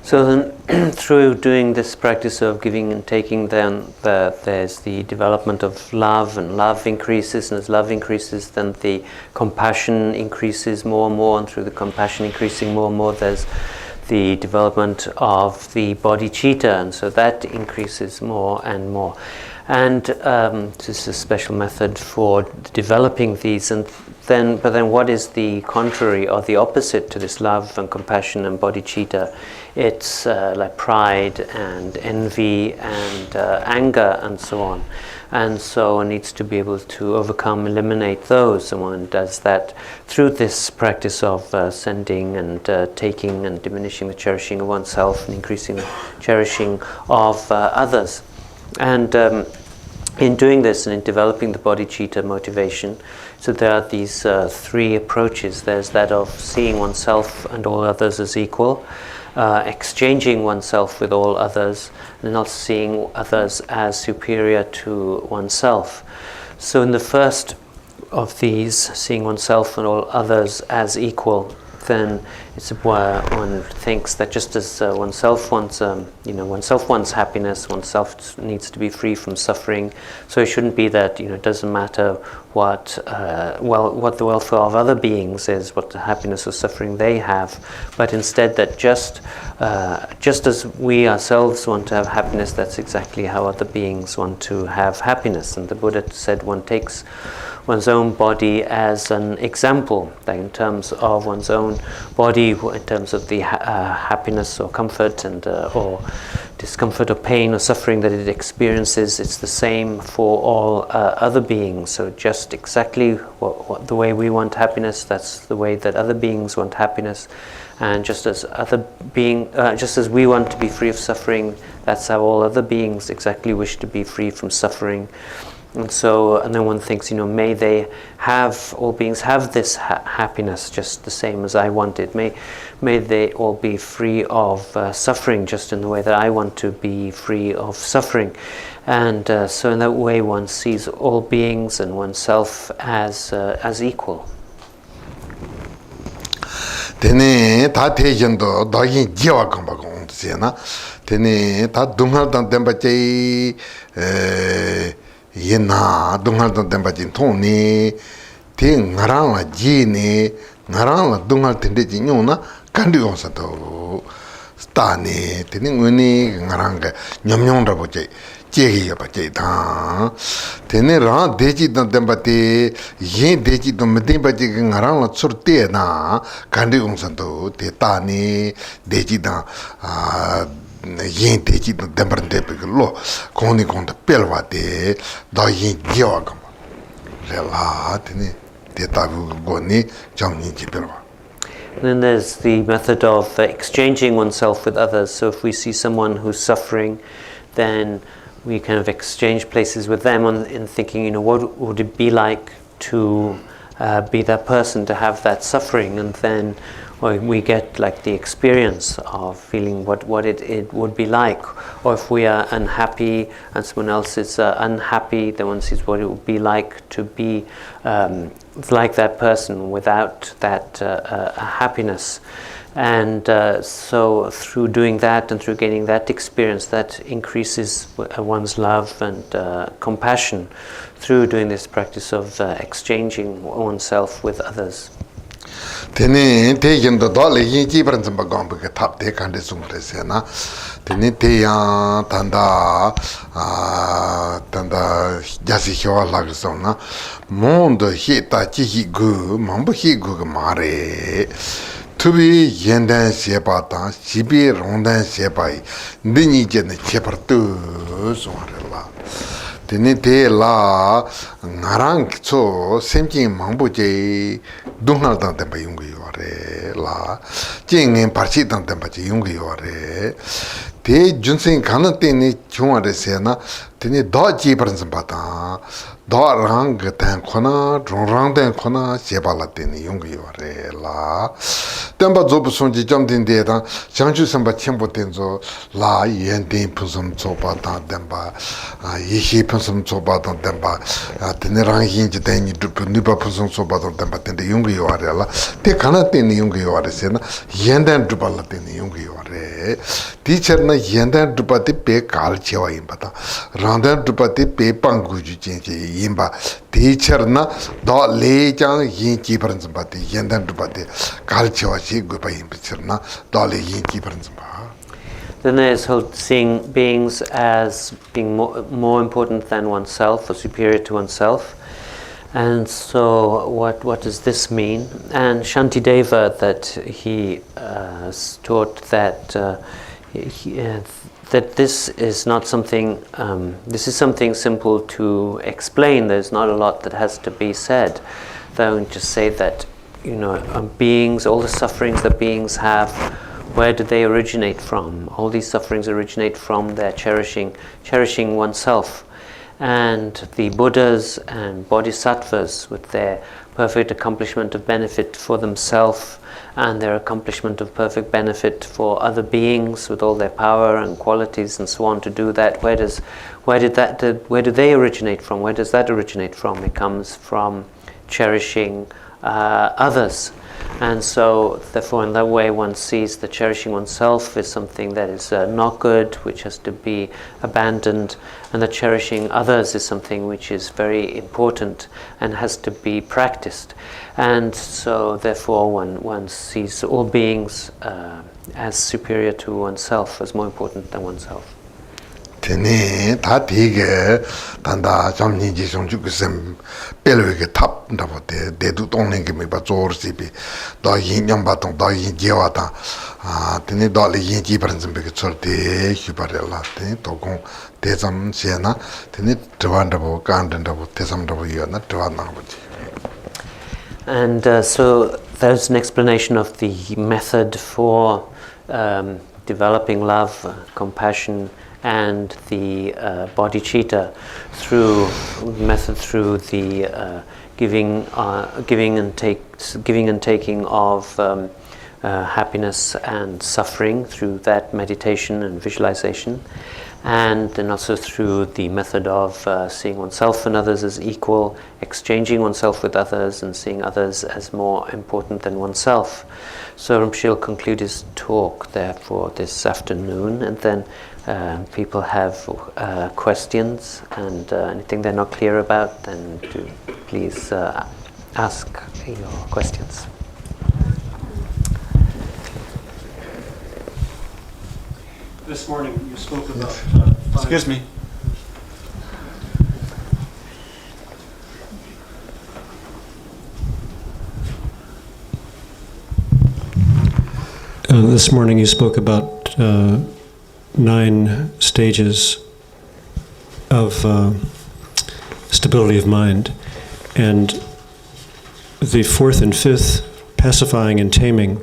So then, through doing this practice of giving and taking, then there's the development of love, and love increases, and as love increases, then the compassion increases more and more, and through the compassion increasing more and more, there's the development of the bodhicitta, and so that increases more and more. And this is a special method for developing these. But then what is the contrary or the opposite to this love and compassion and bodhicitta? It's like pride and envy and anger and so on. And so one needs to be able to overcome, eliminate those, and one does that through this practice of sending and taking and diminishing the cherishing of oneself and increasing the cherishing of others. And in doing this and in developing the bodhicitta motivation, so there are these three approaches. There's that of seeing oneself and all others as equal, exchanging oneself with all others, and not seeing others as superior to oneself. So in the first of these, seeing oneself and all others as equal, then it's where one thinks that just as oneself wants, oneself wants happiness, oneself needs to be free from suffering. So it shouldn't be that it doesn't matter what the welfare of other beings is, what the happiness or suffering they have, but instead that just as we ourselves want to have happiness, that's exactly how other beings want to have happiness. And the Buddha said one takes one's own body as an example, like in terms of one's own body, in terms of the happiness or comfort and or discomfort or pain or suffering that it experiences. It's the same for all other beings. So just exactly what the way we want happiness, that's the way that other beings want happiness. And just as we want to be free of suffering, that's how all other beings exactly wish to be free from suffering. And then one thinks, may they have, all beings have this happiness just the same as I want it. May they all be free of suffering just in the way that I want to be free of suffering. And so in that way one sees all beings and oneself as equal. Tene ta tejendo dagin jiwa kamba kong tsena. Tene ta dungal dan tempa chei yena dungal dan tempa chin tong ni te ngarang la ji ni ngarang la dungal tende chi nyong na kandi gong sa to sta ni tene nguni ngarang ka nyom nyong rabo chei chegi ya pa chei ta tene rang deji dan tempa te yen deji dan meden pa chei ngarang la tsur te na kandi gong sa to te ta ni deji dan yin deji dan tempa tepe lo koni kong pelwa te da yin jiwa kama rela tene te tabu go ni jam yin ji pelwa. Then there's the method of exchanging oneself with others. So if we see someone who's suffering, then we kind of exchange places with them in thinking, what would it be like to be that person, to have that suffering, and then we get like the experience of feeling what it would be like. Or if we are unhappy and someone else is unhappy, then one sees what it would be like to be like that person without that happiness. And so through doing that and through gaining that experience, that increases one's love and compassion through doing this practice of exchanging oneself with others. Tene te yendo dole yin ji bran zamba gombe ke tap de kan de sum se na tene te ya tanda jasi hwa la ge so na monde hi ta ji hi gu mambu hi gu ma re tubi yendan se pa ta sibi rondan se pa ni ni je ne che par tu so la tene te la ngarang cho semjing mambu je dungal dan tempa yungu yore la jingen parchi dan tempa je yungu yore te junsen kana tene chungwa re se na tene da ji paran pa ta da rang tan khona rang dan khona seba la tene yungu yore la tempa zobu sonji jam den de da changju samba chembo tenzo la yen den pusum chopa ta tempa yi hi pusum chopa ta tempa tene rang yin ji den ni dup ni ba pusum chopa ta tempa tene yungu yore la te kana tene yungu yore se na yen dan dupa la tene yungu yore teacher na yen dan dupa te pe kal chewa yin pa ta rang dan dupa te pe pang gu ju chen che yin ba teacher na da le chang yin ji paran pa te yen dan dupa te kal chewa che gu pa yin pa na da le yin ji paran pa. Then there's seeing beings as being more important than oneself or superior to oneself. And so what does this mean? And Shantideva, that he taught that that this is not something, this is something simple to explain. There's not a lot that has to be said. Don't just say that, beings, all the sufferings that beings have, where do they originate from? All these sufferings originate from their cherishing oneself. And the Buddhas and Bodhisattvas, with their perfect accomplishment of benefit for themselves and their accomplishment of perfect benefit for other beings, with all their power and qualities and so on to do that, where do they originate from? Where does that originate from? It comes from cherishing others. And so, therefore, in that way, one sees that cherishing oneself is something that is not good, which has to be abandoned, and that cherishing others is something which is very important and has to be practiced. And so, therefore, one sees all beings as superior to oneself, as more important than oneself. Tene ta tige tanda jamni ji song ju kusem pelwe ke tap ndabo de du tong ke me ba zor si bi da yin nyam ba tong da yin je wa ta tene da le yin ji pran zem be ke chor de hu ba la te to kong de zam se na tene dwan ndabo kan ndabo te zam ndabo yo na dwan na ba ji. And so there's an explanation of the method for developing love, compassion, and the bodhicitta through the giving and taking of happiness and suffering through that meditation and visualization, and then also through the method of seeing oneself and others as equal, exchanging oneself with others, and seeing others as more important than oneself. So Rinpoche will conclude his talk there for this afternoon, and then people have questions and anything they're not clear about, then do please ask your questions. This morning you spoke about... Excuse me. This morning you spoke about 9 stages of stability of mind, and the 4th and 5th, pacifying and taming,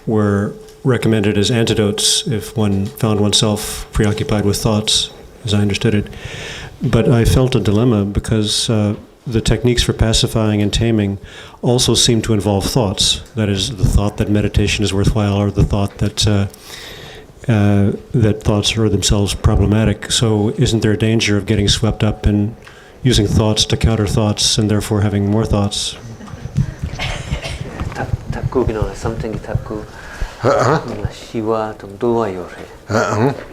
were recommended as antidotes if one found oneself preoccupied with thoughts, as I understood it. But I felt a dilemma because the techniques for pacifying and taming also seem to involve thoughts. That is, the thought that meditation is worthwhile, or the thought that that thoughts are themselves problematic. So isn't there a danger of getting swept up in using thoughts to counter thoughts and therefore having more thoughts? Something tapku. Shiwa tumduwa yore.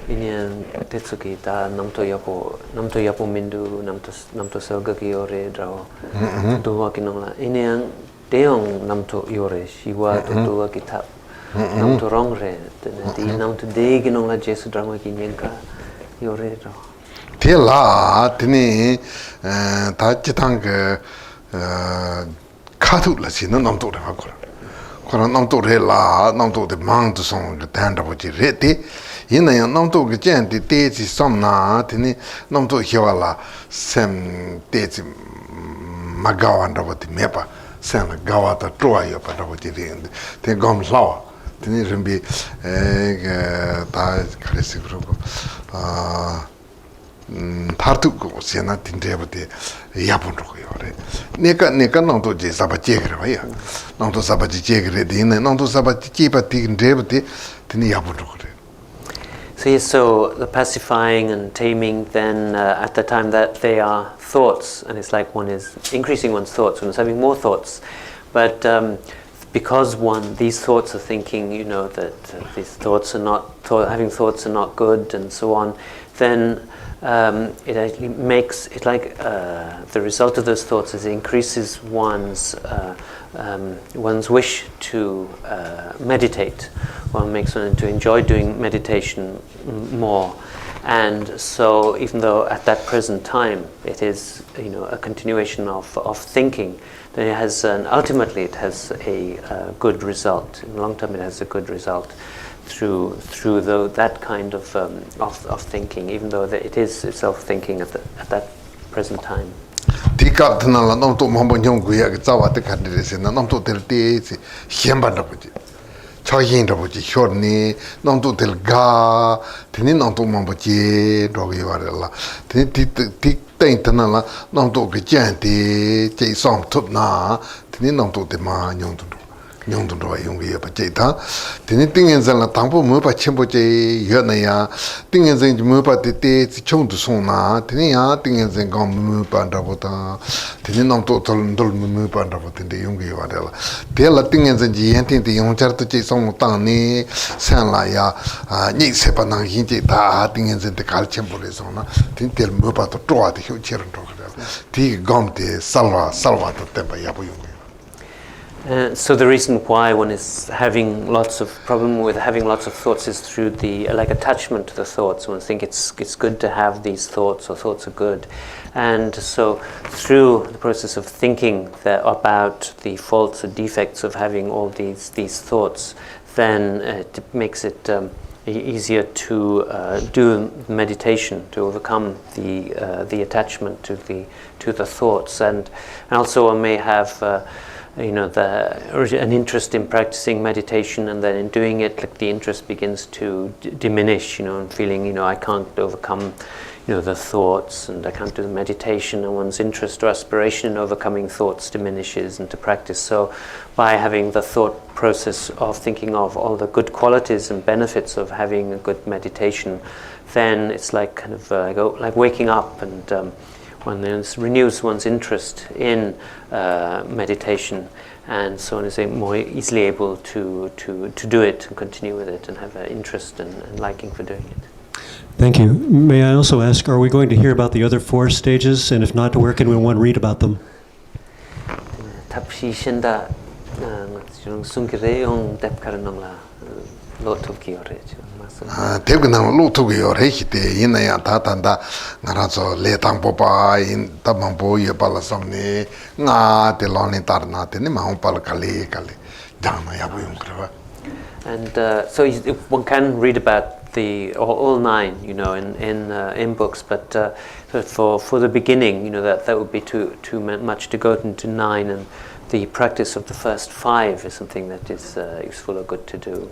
Inian tetsuki ta namto yapo mindu namto selga ki yore draw. Tumduwa kinongla. Inian deong namto yore. Shiwa tumduwa ki tap. Namto rongre. Di namto de kinongla jesu drama ki nyenka yore draw. Tela tini ta chitang khatu la si na namto re hakora. Kora namto re la namto de mang tu song de tanda bo ji re ti yin ya namto ge jen de de ji som na tini namto hiwa la sem de ji magawa nda bo ti mepa sem gawa ta troa yo pa bo ji re te gom lawa tini rimbi ta kresi grupo tartuk sena tindebate yapon royore neka nangto je sabaje graya nangto sabaje jegre din nangto sabaje jipati tindebate tini yapon royore. So the pacifying and taming, then at the time that they are thoughts, and it's like one is increasing one's thoughts, one is having more thoughts, but because these thoughts are thinking, that these thoughts are not, having thoughts are not good, and so on, then it actually makes it like the result of those thoughts is it increases one's wish to meditate, or makes one to enjoy doing meditation more. And so, even though at that present time it is, a continuation of thinking, then it has ultimately it has a good result. In the long term, it has a good result through that kind of thinking, even though it is itself thinking at that present time. Chayin Rinpoche Shorni, Namtu Tel Ga, Tini Namtu Mamboche, Dogi Varela, Tini Tanala, Namtu Gajanti, Jay Som Tupna, Tini Namtu Dema, Yongdu Yungi Pacheta, Tini Dingans and La Tampo Mupa Chimboche, Yanaya, Dingans and Mupa Tete, Chong to Sona, Tinia, Dingans and Gom Mupa and Davota, Tini Namtu Tolundul Mupa and Davot in the Yungi Varela. Tell Dingans and Gianti, the young Charto Song Tani, Sanlaya, Nisepanang Hinta, Dingans and the Calchembolisona, Tintel Mupa to draw the huge children. Tea Gomte, Salva to Tempa Yabu. So the reason why one is having lots of problem with having lots of thoughts is through the like attachment to the thoughts. One think it's good to have these thoughts, or thoughts are good, and so through the process of thinking about the faults or defects of having all these thoughts, then it makes it easier to do meditation, to overcome the attachment to the thoughts, and also one may have. An interest in practicing meditation, and then in doing it, like the interest begins to diminish, and feeling, I can't overcome, the thoughts, and I can't do the meditation, and one's interest or aspiration in overcoming thoughts diminishes into practice. So by having the thought process of thinking of all the good qualities and benefits of having a good meditation, then it's like kind of like waking up, and one renews one's interest in meditation, and so on is more easily able to do it and continue with it and have an interest and liking for doing it. Thank you. May I also ask, are we going to hear about the other 4 stages, and if not, where can one read about them? Tegunang Lutugi or Hekite, Inaya Tatanda, Narazo, Letang Popa, in Tabambo, Yabalasomni, Na, the Loni Tarna, the Nimampal Kali, Dama Yabuyum. And so one can read about all 9, in books, but for the beginning, that would be too much to go into 9, and the practice of the first 5 is something that is useful or good to do.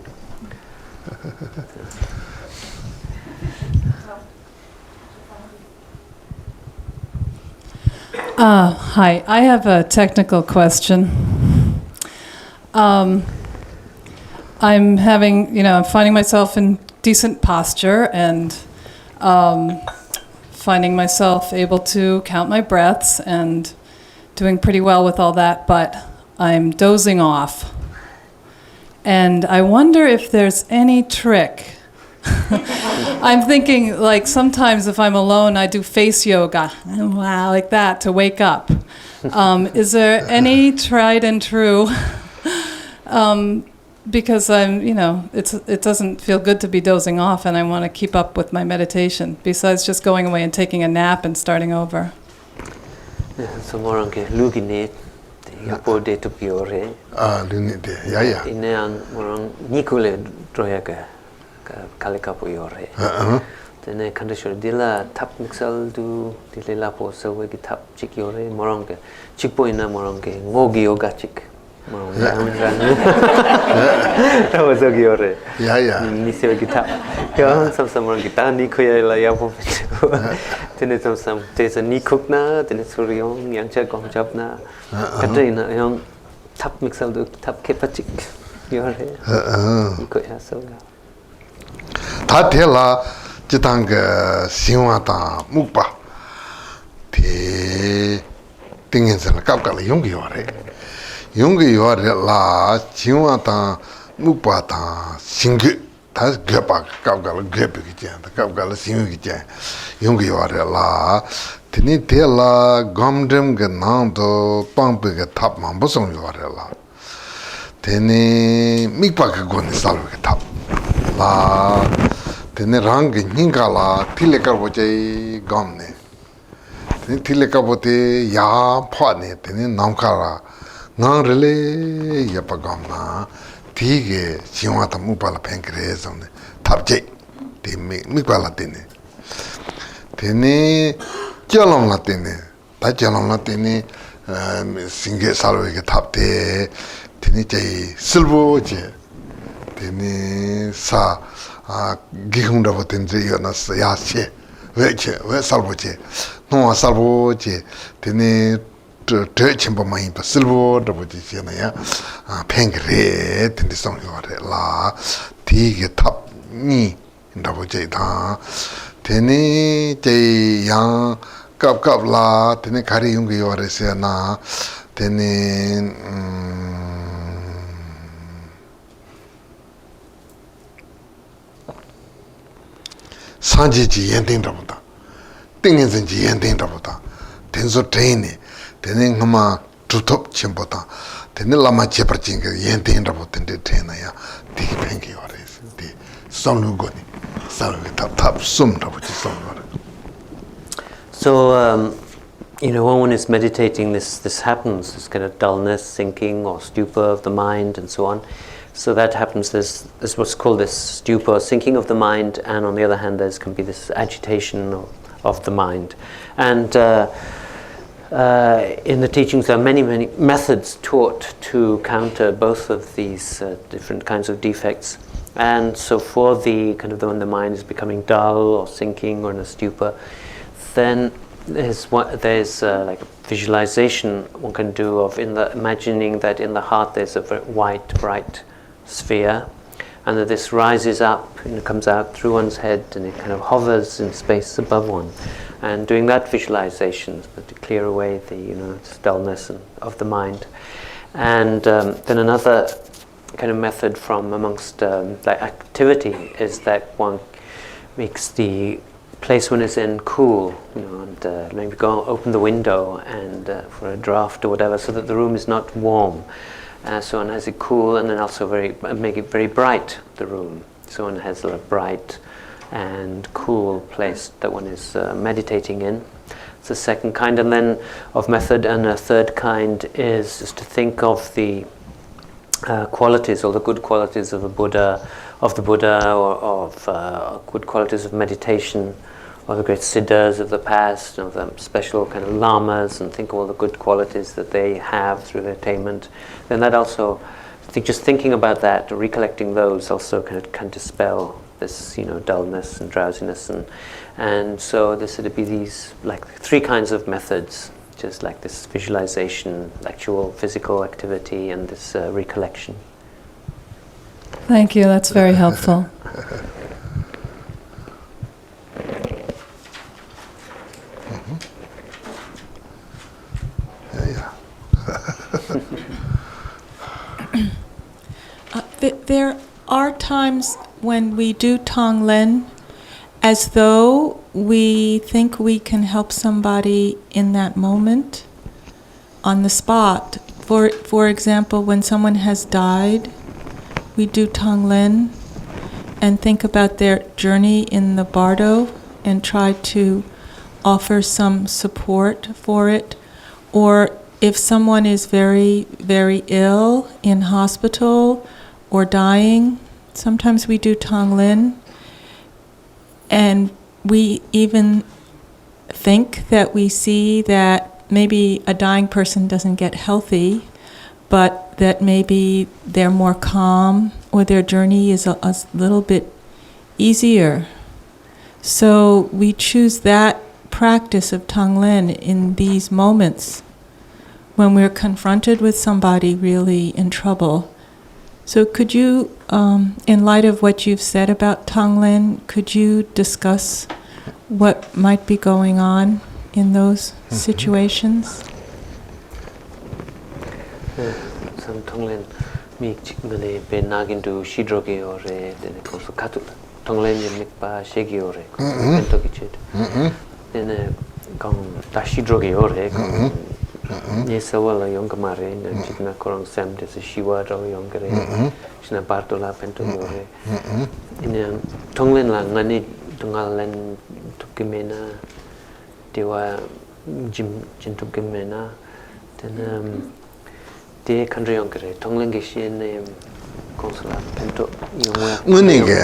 Hi, I have a technical question. I'm finding myself in decent posture, and finding myself able to count my breaths and doing pretty well with all that, but I'm dozing off. And I wonder if there's any trick. I'm thinking, like, sometimes if I'm alone, I do face yoga, wow, like that, to wake up. Is there any tried and true? Because it doesn't feel good to be dozing off, and I want to keep up with my meditation, besides just going away and taking a nap and starting over. So more on lugine. Yapode to piore. Lunite, yeah. Inean morong Nicole Droyaga Kalikapo yore. Then a condition dilla tap mixel do Dilla po so we get tap chick yore, moronga, chickboina moronga, mogi yoga chick. That was a giore. Yeah. Nisio guitar. Some more guitar, Nikoya Layapo. Then it's some there's a Nikukna, then it's for young Yancha Gomjabna. Katrina, young tap mixel do tap kepachik. Yore. Nikoya so. Tatela Chitanga Siwata Mukpa. Te Tingens and Kapkala Yungiore. Yungi yore la Chiwata Mupata Singu 다 괴박 갑갈 괴비기 젠다 갑갈 신유기 젠 용기 와래라 드니 데라 감점 그 나도 빵베게 탑만 보송 와래라 드니 mikpa 건 살게 탑라 드니 랑게 닝가라 필레카보제 감네 드니 필레카보테 야 파네 드니 남카라 나르레 야파감나 디게 지와타 무발라 팽크레스네 탑제 디미 미발라 되네 되네 jalomla 되네 다 jalomla 되네 싱게 살로게 탑데 되네 제이 실보제 되네 사 기흥다고 된지 연었어 야세 왜 살보제 노아 살보제 되네 더 실버 더보지잖아요. 팽그레 텐데 성요래라. 디게 탑니 더보지다. 테니 제양 갑갑라 테니 가리 용기 요래세나 테니 산지지 엔딩더보다 땡인선지 엔딩더보다 텐소 트레이니 되는 것만 두톱 침보다 되는 라마 제버징게 연대인라고 된데 되나야 되게 뱅게 와래서 되 손누고니 살게 탑탑 숨라고 지송거려. So when one is meditating, this happens, this kind of dullness, sinking or stupor of the mind and so on. So that happens, there's what's called this stupor, sinking of the mind, and on the other hand can be this agitation of the mind. And in the teachings there are many methods taught to counter both of these different kinds of defects. And so for the kind of when the mind is becoming dull or sinking or in a stupor, then there's like a visualization one can do of imagining that in the heart there's a very white, bright sphere, and that this rises up and it comes out through one's head and it kind of hovers in space above one. And doing that visualization to clear away the dullness of the mind. And then another kind of method from amongst like activity is that one makes the place one is in cool, and maybe go open the window and for a draft or whatever, so that the room is not warm. So one has it cool, and then also make it very bright, the room. So one has a bright and cool place that one is meditating in. It's the second kind, and then of method. And a third kind is just to think of the qualities, or the good qualities of the Buddha, or of good qualities of meditation, or the great siddhas of the past, of the special kind of lamas, and think of all the good qualities that they have through their attainment. Then that also, just thinking about that, recollecting those, also can dispel this dullness and drowsiness, and so there would be these like three kinds of methods, just like this visualization, actual physical activity, and this recollection. Thank you, that's very helpful. There are times when we do Tonglen as though we think we can help somebody in that moment, on the spot. For example, when someone has died, we do Tonglen and think about their journey in the bardo and try to offer some support for it. Or if someone is very, very ill in hospital or dying, sometimes we do Tonglen, and we even think that we see that maybe a dying person doesn't get healthy, but that maybe they're more calm or their journey is a little bit easier. So we choose that practice of Tonglen in these moments when we're confronted with somebody really in trouble. So could you, in light of what you've said about Tonglen, could you discuss what might be going on in those situations? Some Tonglen. mi chikmane be nagindu shidroge ore then koso katu tonglen mikpa shegi ore bento kichid then gong tashidroge ore Nesa wala yongamare na chitna korang sam desa shiwa ro yongare shina bartola bento ore in tonglen la ngani tungalen tukimena dewa jim tukimena then de country yongare tonglen ge shin consular bento yongwa ngani ge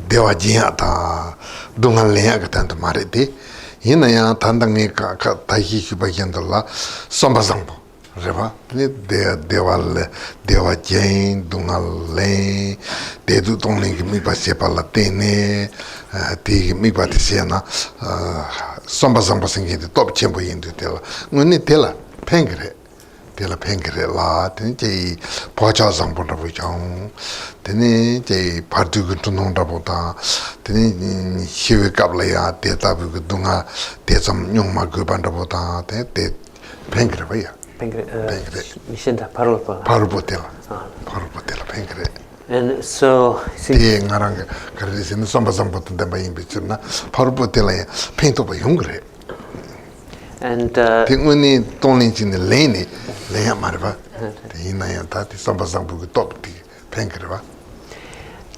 dewa jiya ta dungal le ya tan mare de yin ya tandang ne ka tahi ki ba yandala somba sambo reba ne dewa jain dungal le de du tongling mi ba se pa la tene ti mi ba te se na somba sambo singi de top chembo yin de la ngani tela pengre tela pengre la ten je pocha sambo da bu jong tene je partu gu tunong da bu da tene hiwe kapla ya te tabu gu dunga te sam nyong ma gu ban da bu da te pengre ba ya pengre mishinda parulpa tela pengre and so te ngarang kare sin samba samba de ba yin bichna parulpa tela ya pento ba yongre and te ngoni tonlin chin le ya marba te ina ya ta ti samba samba gu top ti pengre ba.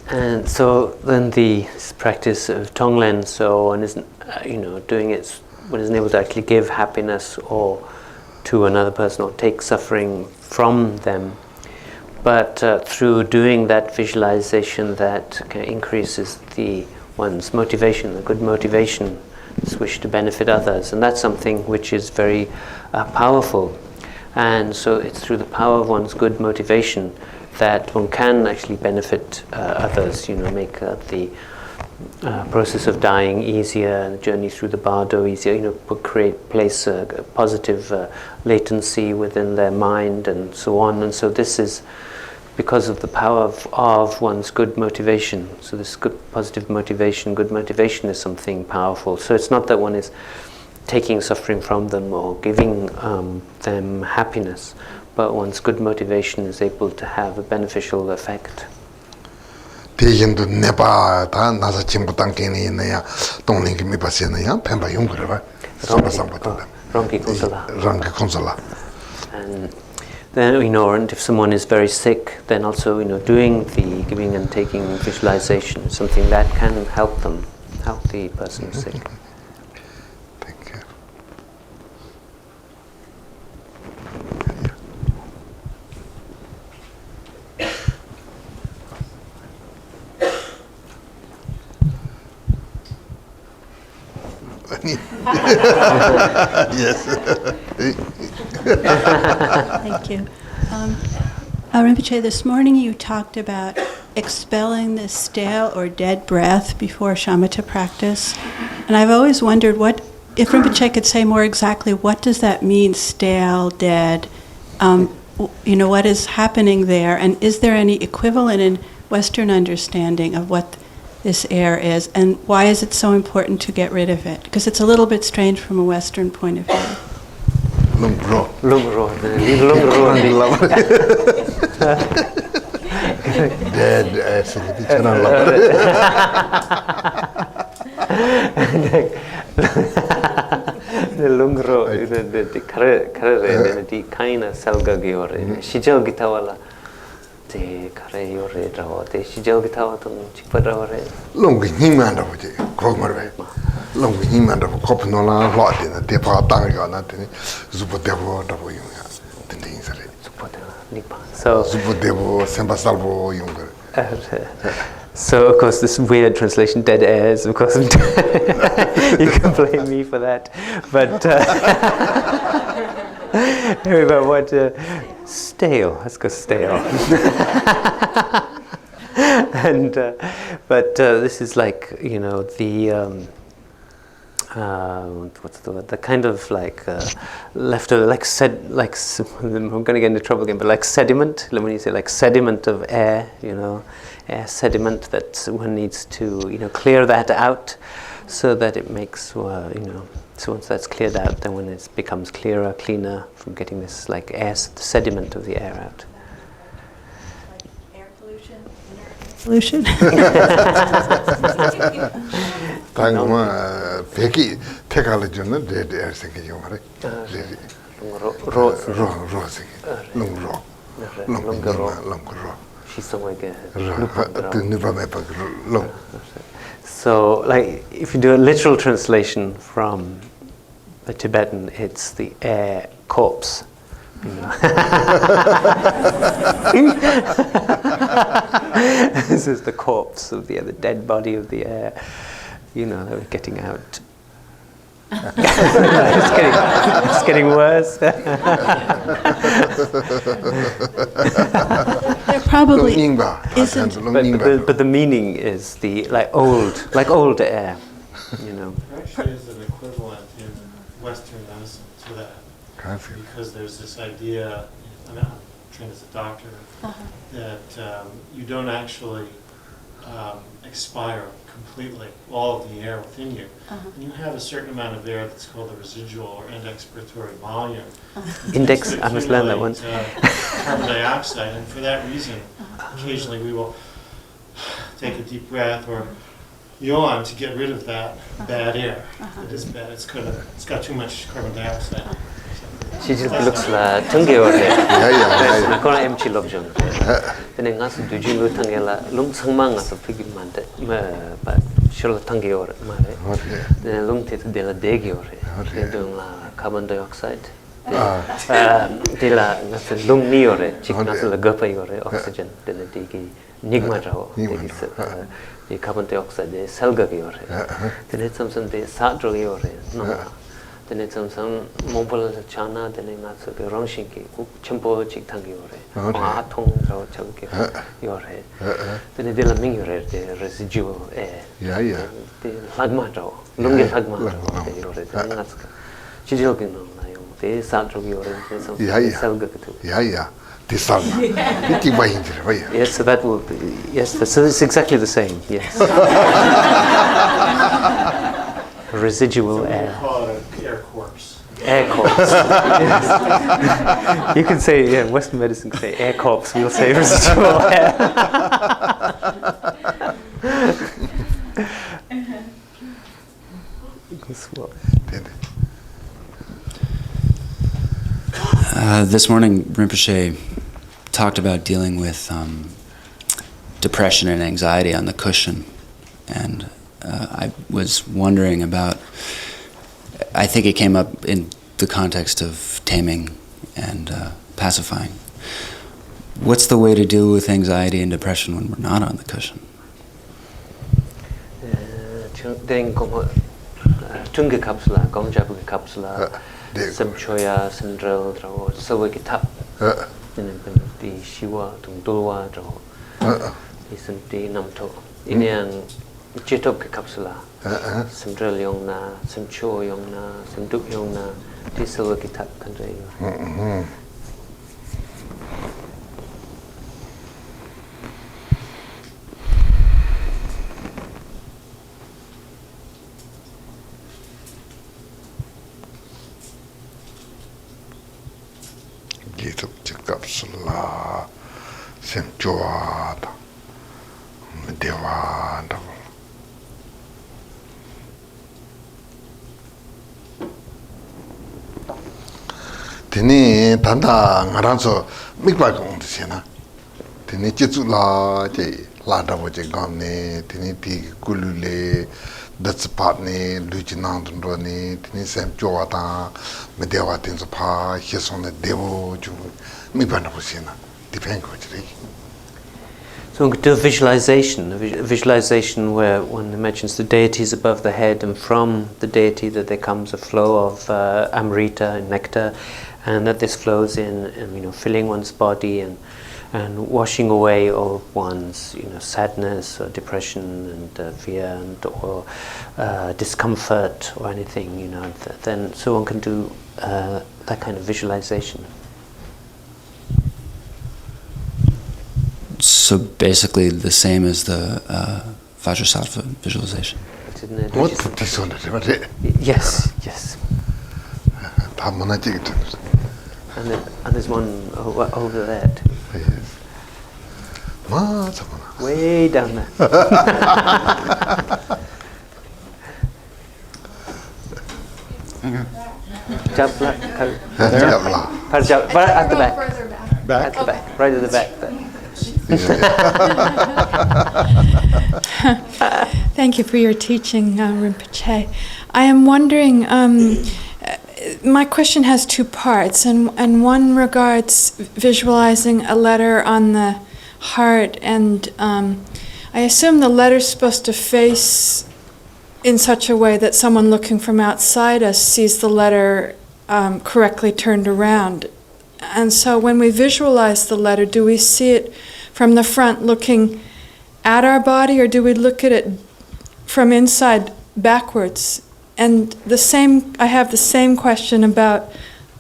And so then the practice of Tonglen, so one isn't, doing it, one isn't able to actually give happiness or to another person or take suffering from them, but through doing that visualization that increases one's motivation, the good motivation, this wish to benefit others, and that's something which is very powerful. And so it's through the power of one's good motivation that one can actually benefit others, make the process of dying easier, the journey through the bardo easier, place a positive latency within their mind and so on. And so this is because of the power of one's good motivation. So this good positive motivation, good motivation is something powerful. So it's not that one is taking suffering from them or giving them happiness, but one's good motivation is able to have a beneficial effect. 대인도 네바 다 나서 침부 땅께니 있네야 동링기 미바세네야 펜바 용그러봐 삼바삼바다 랑기 콘솔라 and then and if someone is very sick, then also doing the giving and taking visualization is something that can help the person who's sick. Yes. Thank you. Rinpoche, this morning you talked about expelling the stale or dead breath before shamatha practice. And I've always wondered if Rinpoche could say more exactly, what does that mean, stale, dead? What is happening there? And is there any equivalent in Western understanding of what this air is, and why is it so important to get rid of it? Because it's a little bit strange from a Western point of view. The lungro, the kare, the kaina salga giore, shijal gitawala. The kare yore draw, the shijal gitawa to chikpadraware. Long himanda boje, krogmarve. Long himanda kopnola lot in a depa tanga, not any Zupodevo, the things are Nipa. So Zupodevo, Sembasalvo, younger. So of course this weird translation, dead airs, of course you can blame me for that. But but what stale, let's go stale. And but this is like the what's the word? The kind of like leftover, I'm going to get into trouble again, but like sediment. When you say like sediment of air, air sediment, that one needs to clear that out, so that it makes So once that's cleared out, then when it becomes clearer, cleaner from getting this like air, the sediment of the air out. solution? 당마 베기 테칼로지는 데데 생기 요마레 로로세 롱로 롱로 So, like, if you do a literal translation from the Tibetan, it's the air corpse. You know? This is the corpse of the dead body of the air. You know, they were getting out. It's getting worse. There probably isn't. But the meaning is the like old air. You know. Actually, is an equivalent in Western medicine to that. Because there's this idea, I'm trained as a doctor, that you don't actually expire completely all of the air within you. And you have a certain amount of air that's called the residual or end expiratory volume. Index, I must learn that one. Carbon dioxide, and for that reason, occasionally we will take a deep breath or yawn to get rid of that bad air. It is bad. It's got too much carbon dioxide. She just looks like Tungi or I call him Chilobjon. Then in us, do you know Tangela? Lung Sangmang as a figment, but Shul Tangi or Mare. Then Lung Tit de la Degiore. They do carbon dioxide. De la Lung Niore, Chicken la Gupayore, oxygen, then the Digi Nigmajao, the carbon dioxide, the Selgagiore. Then it's something the Sadrogiore. No. Then it's some mobile chana, then it's not so good. Rongshinki, Chimpo Chiktangi, Atong, Chunky, your head. Then it's the Mingure, the residual air. The Lagmato, Lungi Lagmato, your head. Chijilkin, the Sadro, your Yes, so that will be, yes, so it's exactly the same, yes. Residual air. Air corpse. Air corpse. Yes. You can say, yeah, Western medicine can say air corpse, we'll say residual air. This morning, Rinpoche talked about dealing with depression and anxiety on the cushion, and I was wondering about, I think it came up in the context of taming and pacifying. What's the way to deal with anxiety and depression when we're not on the cushion? Tunga kapsula, gongjabu kapsula, semchoya, sendrel, sawakitap, the shiwa, tungdulwa, the namto. Inian Jitop kapsula, Sendrel yongna, Semcho yongna, Semduk yongna, Tisalakitap country. Jitop kapsula, Semchoa, Dewa. Tene tanda ngaranso mikpa gong tsena. Tene jitsu la je la dabo je gamne, tene ti kulule datspatne lujinang dro ne, tene sem jowa ta medewa tenzo pa hesone devo ju mikpa na posena. Depend ko jre. So we could do a visualization where one imagines the deities above the head, and from the deity that there comes a flow of amrita and nectar, and that this flows in, and filling one's body and washing away all one's sadness or depression and fear or discomfort or anything. Then so one can do that kind of visualization. So basically the same as the Vajrasattva visualization. Yes. And there's one over there too. Yes. way down there. Jabla, but at the back. At the back, right at the back there. Thank you for your teaching, Rinpoche. I am wondering, my question has two parts, and one regards visualizing a letter on the heart, and I assume the letter's supposed to face in such a way that someone looking from outside us sees the letter correctly turned around. And so when we visualize the letter, do we see it from the front looking at our body, or do we look at it from inside backwards? And I have the same question about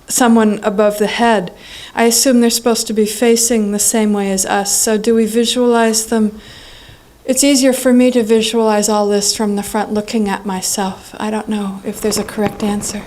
someone above the head. I assume they're supposed to be facing the same way as us. So do we visualize them? It's easier for me to visualize all this from the front looking at myself. I don't know if there's a correct answer.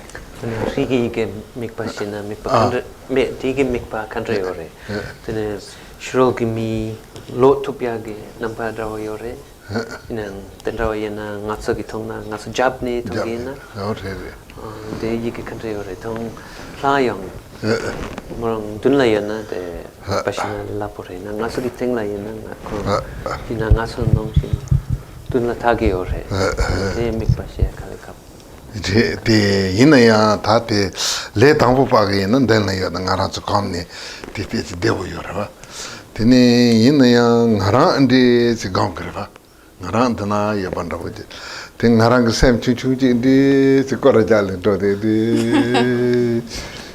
Morong dun la yana de pasina la pore na ngaso di teng la yana ngako ina ngaso nong sin dun la thagi ore de mik pasya kale kap de ina ya ta de le dangbu pa ge nan den la ya ngara zu kam ne de de wo yo ra de ne ina ya ngara ande si gam kre ba ngara dana ya ban ra de de ngara ge sem chu chu ji de si ko ra ja le do de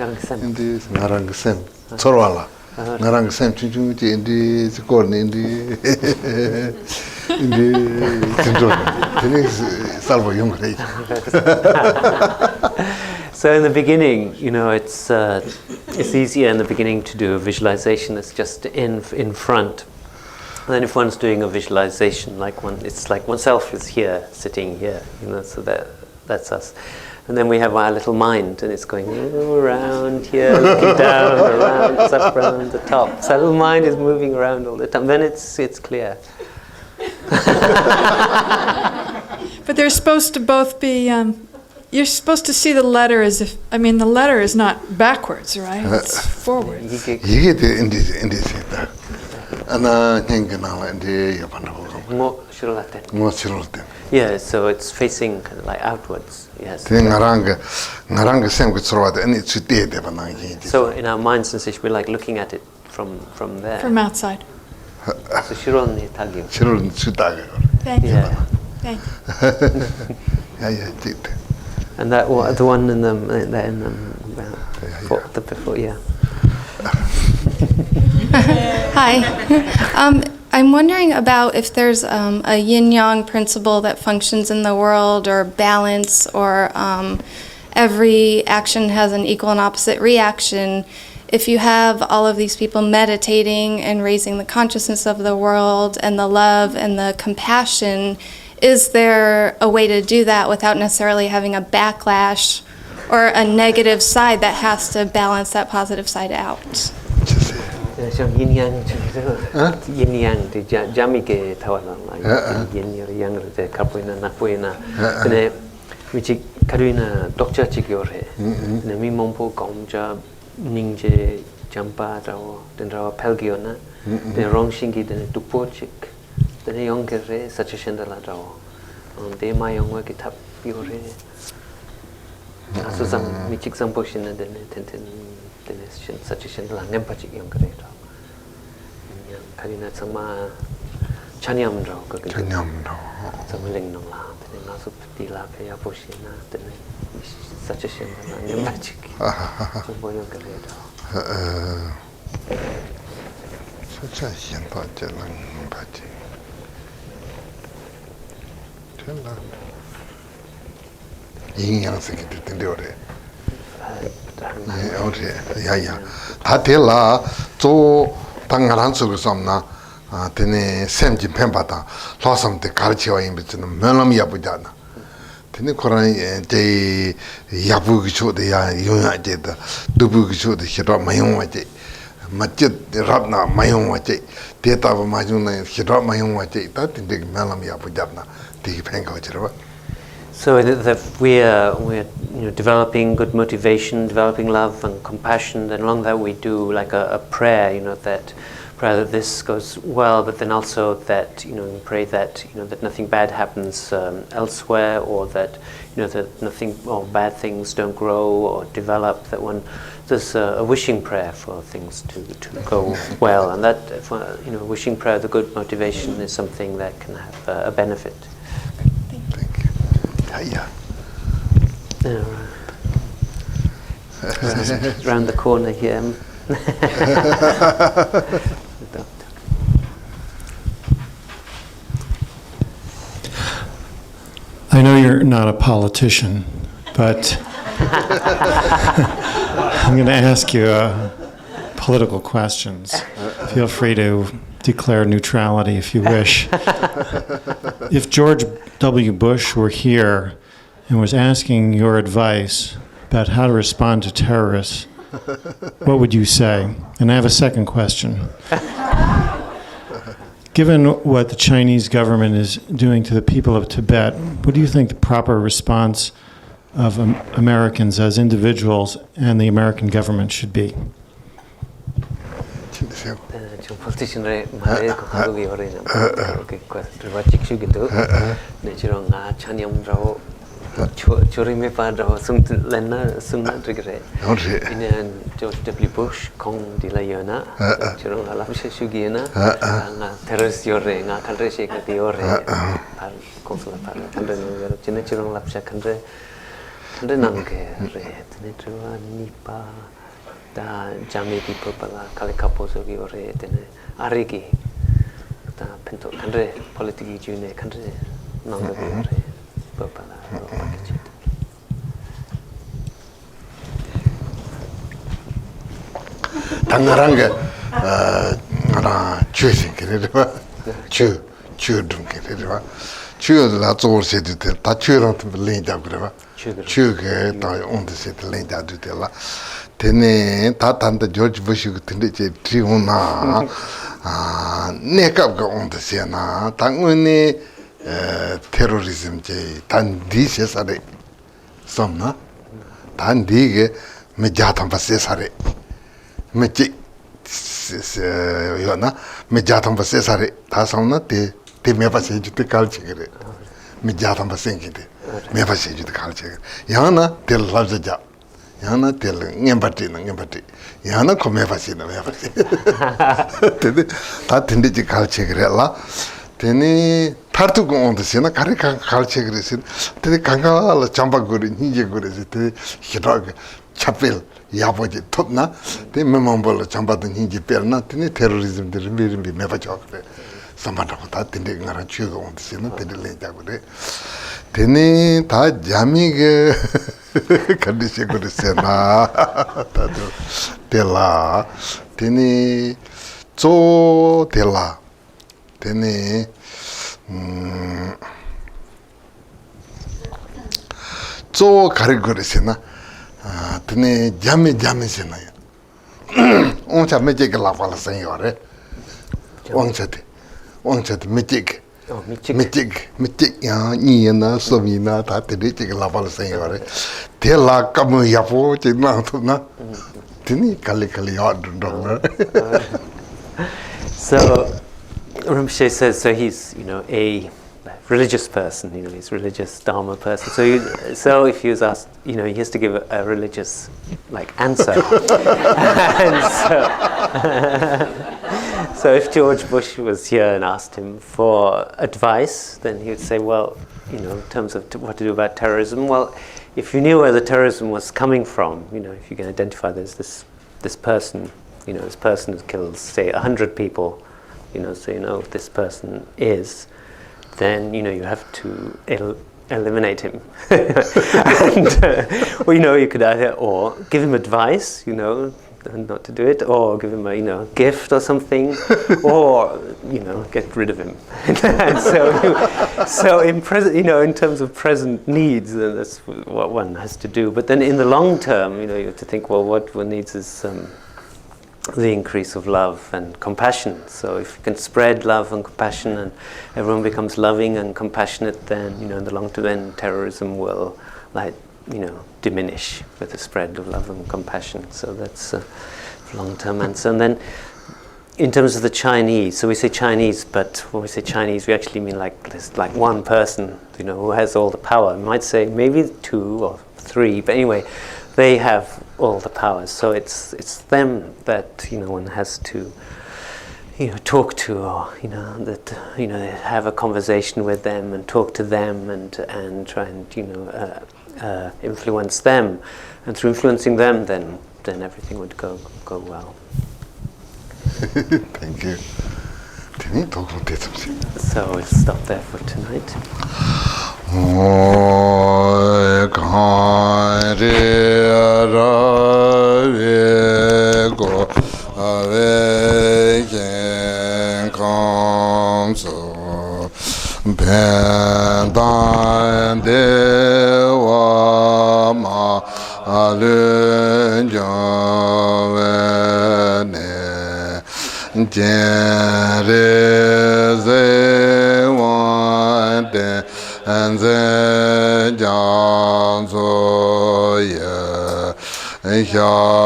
Indi ngarang sem sorwala ngarang sem chuchu ji indi skor ni indi tinjo ini salvo yung rei. So in the beginning, it's easier in the beginning to do a visualization that's just in front. And then if one's doing a visualization, it's like oneself is here, sitting here, so that's us. And then we have our little mind, and it's going around here, looking down, around, up, around the top. So little mind is moving around all the time. Then it's clear. But they're supposed to both be. You're supposed to see the letter as if. I mean, the letter is not backwards, right? It's forward. Yeah, so it's facing kind of like outwards. Yes. So in our mind sensation, we're like looking at it from there. From outside. So Shirol ni tagyo. Thank you. Yeah. Thank you. And that the one in the before, yeah. Hi. I'm wondering about if there's a yin-yang principle that functions in the world, or balance, or every action has an equal and opposite reaction. If you have all of these people meditating and raising the consciousness of the world and the love and the compassion, is there a way to do that without necessarily having a backlash or a negative side that has to balance that positive side out? Yin yang di jami ke tawalang yin yang de kapuina napuina ne michi karuina dokcha chigyore ne mi mompo komja ningje jampa rawo den rawa pelgiona den rongshingi den dupochik den yongere sacha shendala rawo de ma yongwa ki tap yore aso sam michik samposhin den tenten den sacha shendala ngempachik yongere Karina sama chanyam rao ka chanyam rao sama ling nong la tene nga su pti la pe ya poshina tene such a shame na ne magic so boyo ka le rao such a shame pa jalang pa ji tela yin yang se ki te de ore ya ta te la zo 당가란 속에서 없나 되네 샘지 펜바다 로섬데 가르치와 임비는 면함이 야부잖아 되네 코란 제 야부기 초대야 용야제다 두부기 초대 싫어 마용와제 Majid Rabna Mayonwache, Teta Majuna, Hidra Mayonwache, that in the Malamia Pujabna, the Pengochera. So that we're developing good motivation, developing love and compassion, then along that we do like a prayer, that prayer that this goes well, but then also that pray that that nothing bad happens elsewhere, or that that nothing or bad things don't grow or develop. That one there's a wishing prayer for things to go well, and that wishing prayer, the good motivation, is something that can have a benefit. Yeah. Around the corner here. I know you're not a politician, but I'm going to ask you political questions. Feel free to declare neutrality if you wish. If George W. Bush were here and was asking your advice about how to respond to terrorists, what would you say? And I have a second question. Given what the Chinese government is doing to the people of Tibet, what do you think the proper response of Americans as individuals and the American government should be? Churi me padro sung lena sung na trigre. In George W. Bush kong di la yona. Churung ala shugiena. Na terrorist yore nga kandre shek di yore. Par consular par kandre no chine churung lapsha kandre nange re. Tene truwa nipa da jami people pala kalikapo so yore tene arigi. Da pento kandre politiki june kandre nange yore. Tangaranga choosing chu drunk chu la zor se de ta chu ran to lin da grava chu ge ta on de se lin da du de la tene ta tan de George Bush ku tinde che tri una ne kap ga on de se na tangone terrorism je tan di se sare somna tan di ge me jatam pa se sare me chi yo na me jatam pa se sare ta somna te me pa se ju te kal che gre me jatam pa se ge me pa se ju te kal che ya na tel la ja ya na tel ngem pati ya na ko me pa se na me pa se te ta tinde ji kal che gre la tene tartu고 온데시나 가리 갈체 그랬을 때 강가라 잠바고리 니제 그랬을 때 히라가 차필 야보지 톱나 때 메몬볼 잠바도 니제 빼나 tene 테러리즘들 미리미 메바죠 그래 삼바다고 다 텐데 나라 주고 온데시나 베들레자 그래 tene 다 자미게 간디세 그랬으나 다도 텔라 tene 조 텔라 tene 조 가르거리시나 tene jame sena oncha mejek la fala señore oncha mejek ya ni na somina ta tene jek la fala señore te la kamu ya po china to na tene kali yad So Rinpoche says, so he's, a religious person, he's a religious Dharma person. So if he was asked, he has to give a religious, answer. And so if George Bush was here and asked him for advice, then he would say, well, in terms of what to do about terrorism, well, if you knew where the terrorism was coming from, if you can identify there's this person, this person who kills, say, 100 people, so who this person is, then you have to eliminate him. And you could either or give him advice, not to do it, or give him a gift or something, or get rid of him. And so in present, in terms of present needs, then that's what one has to do. But then in the long term, you have to think, well, what one needs is the increase of love and compassion. So if you can spread love and compassion and everyone becomes loving and compassionate, then, you know, in the long term, then terrorism will, like, you know, diminish with the spread of love and compassion. So that's a long-term answer. And then in terms of the Chinese, so we say Chinese, but when we say Chinese, we actually mean like there's like one person, you know, who has all the power. We might say maybe 2 or 3, but anyway, they have all the powers. So it's them that, you know, one has to, you know, talk to, or, you know, that, you know, have a conversation with them and talk to them and try and, you know, influence them. And through influencing them, then everything would go well. Thank you. So we'll stop there for tonight. and the Janzo Shabisente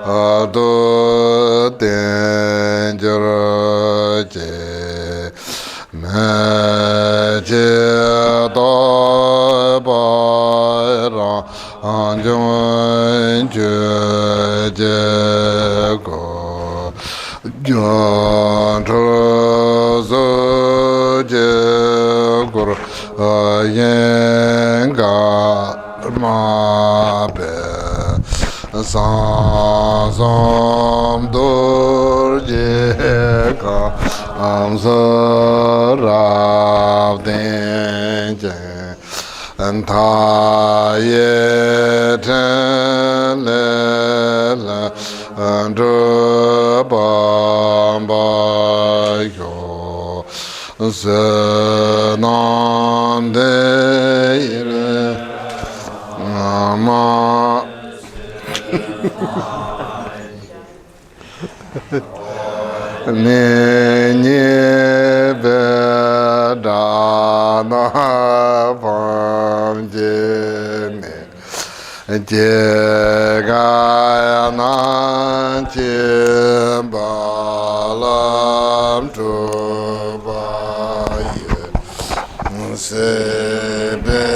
Ado Dangeroje Maje Dabara Anjon Jego John Gur Yenga Mabe Sam Dorjeka Amsara Denje and Tayetelela and Bambayo Zenande Nama Nenye Vedana Pamjene Jegayana Chimbalam Tubaye Sebe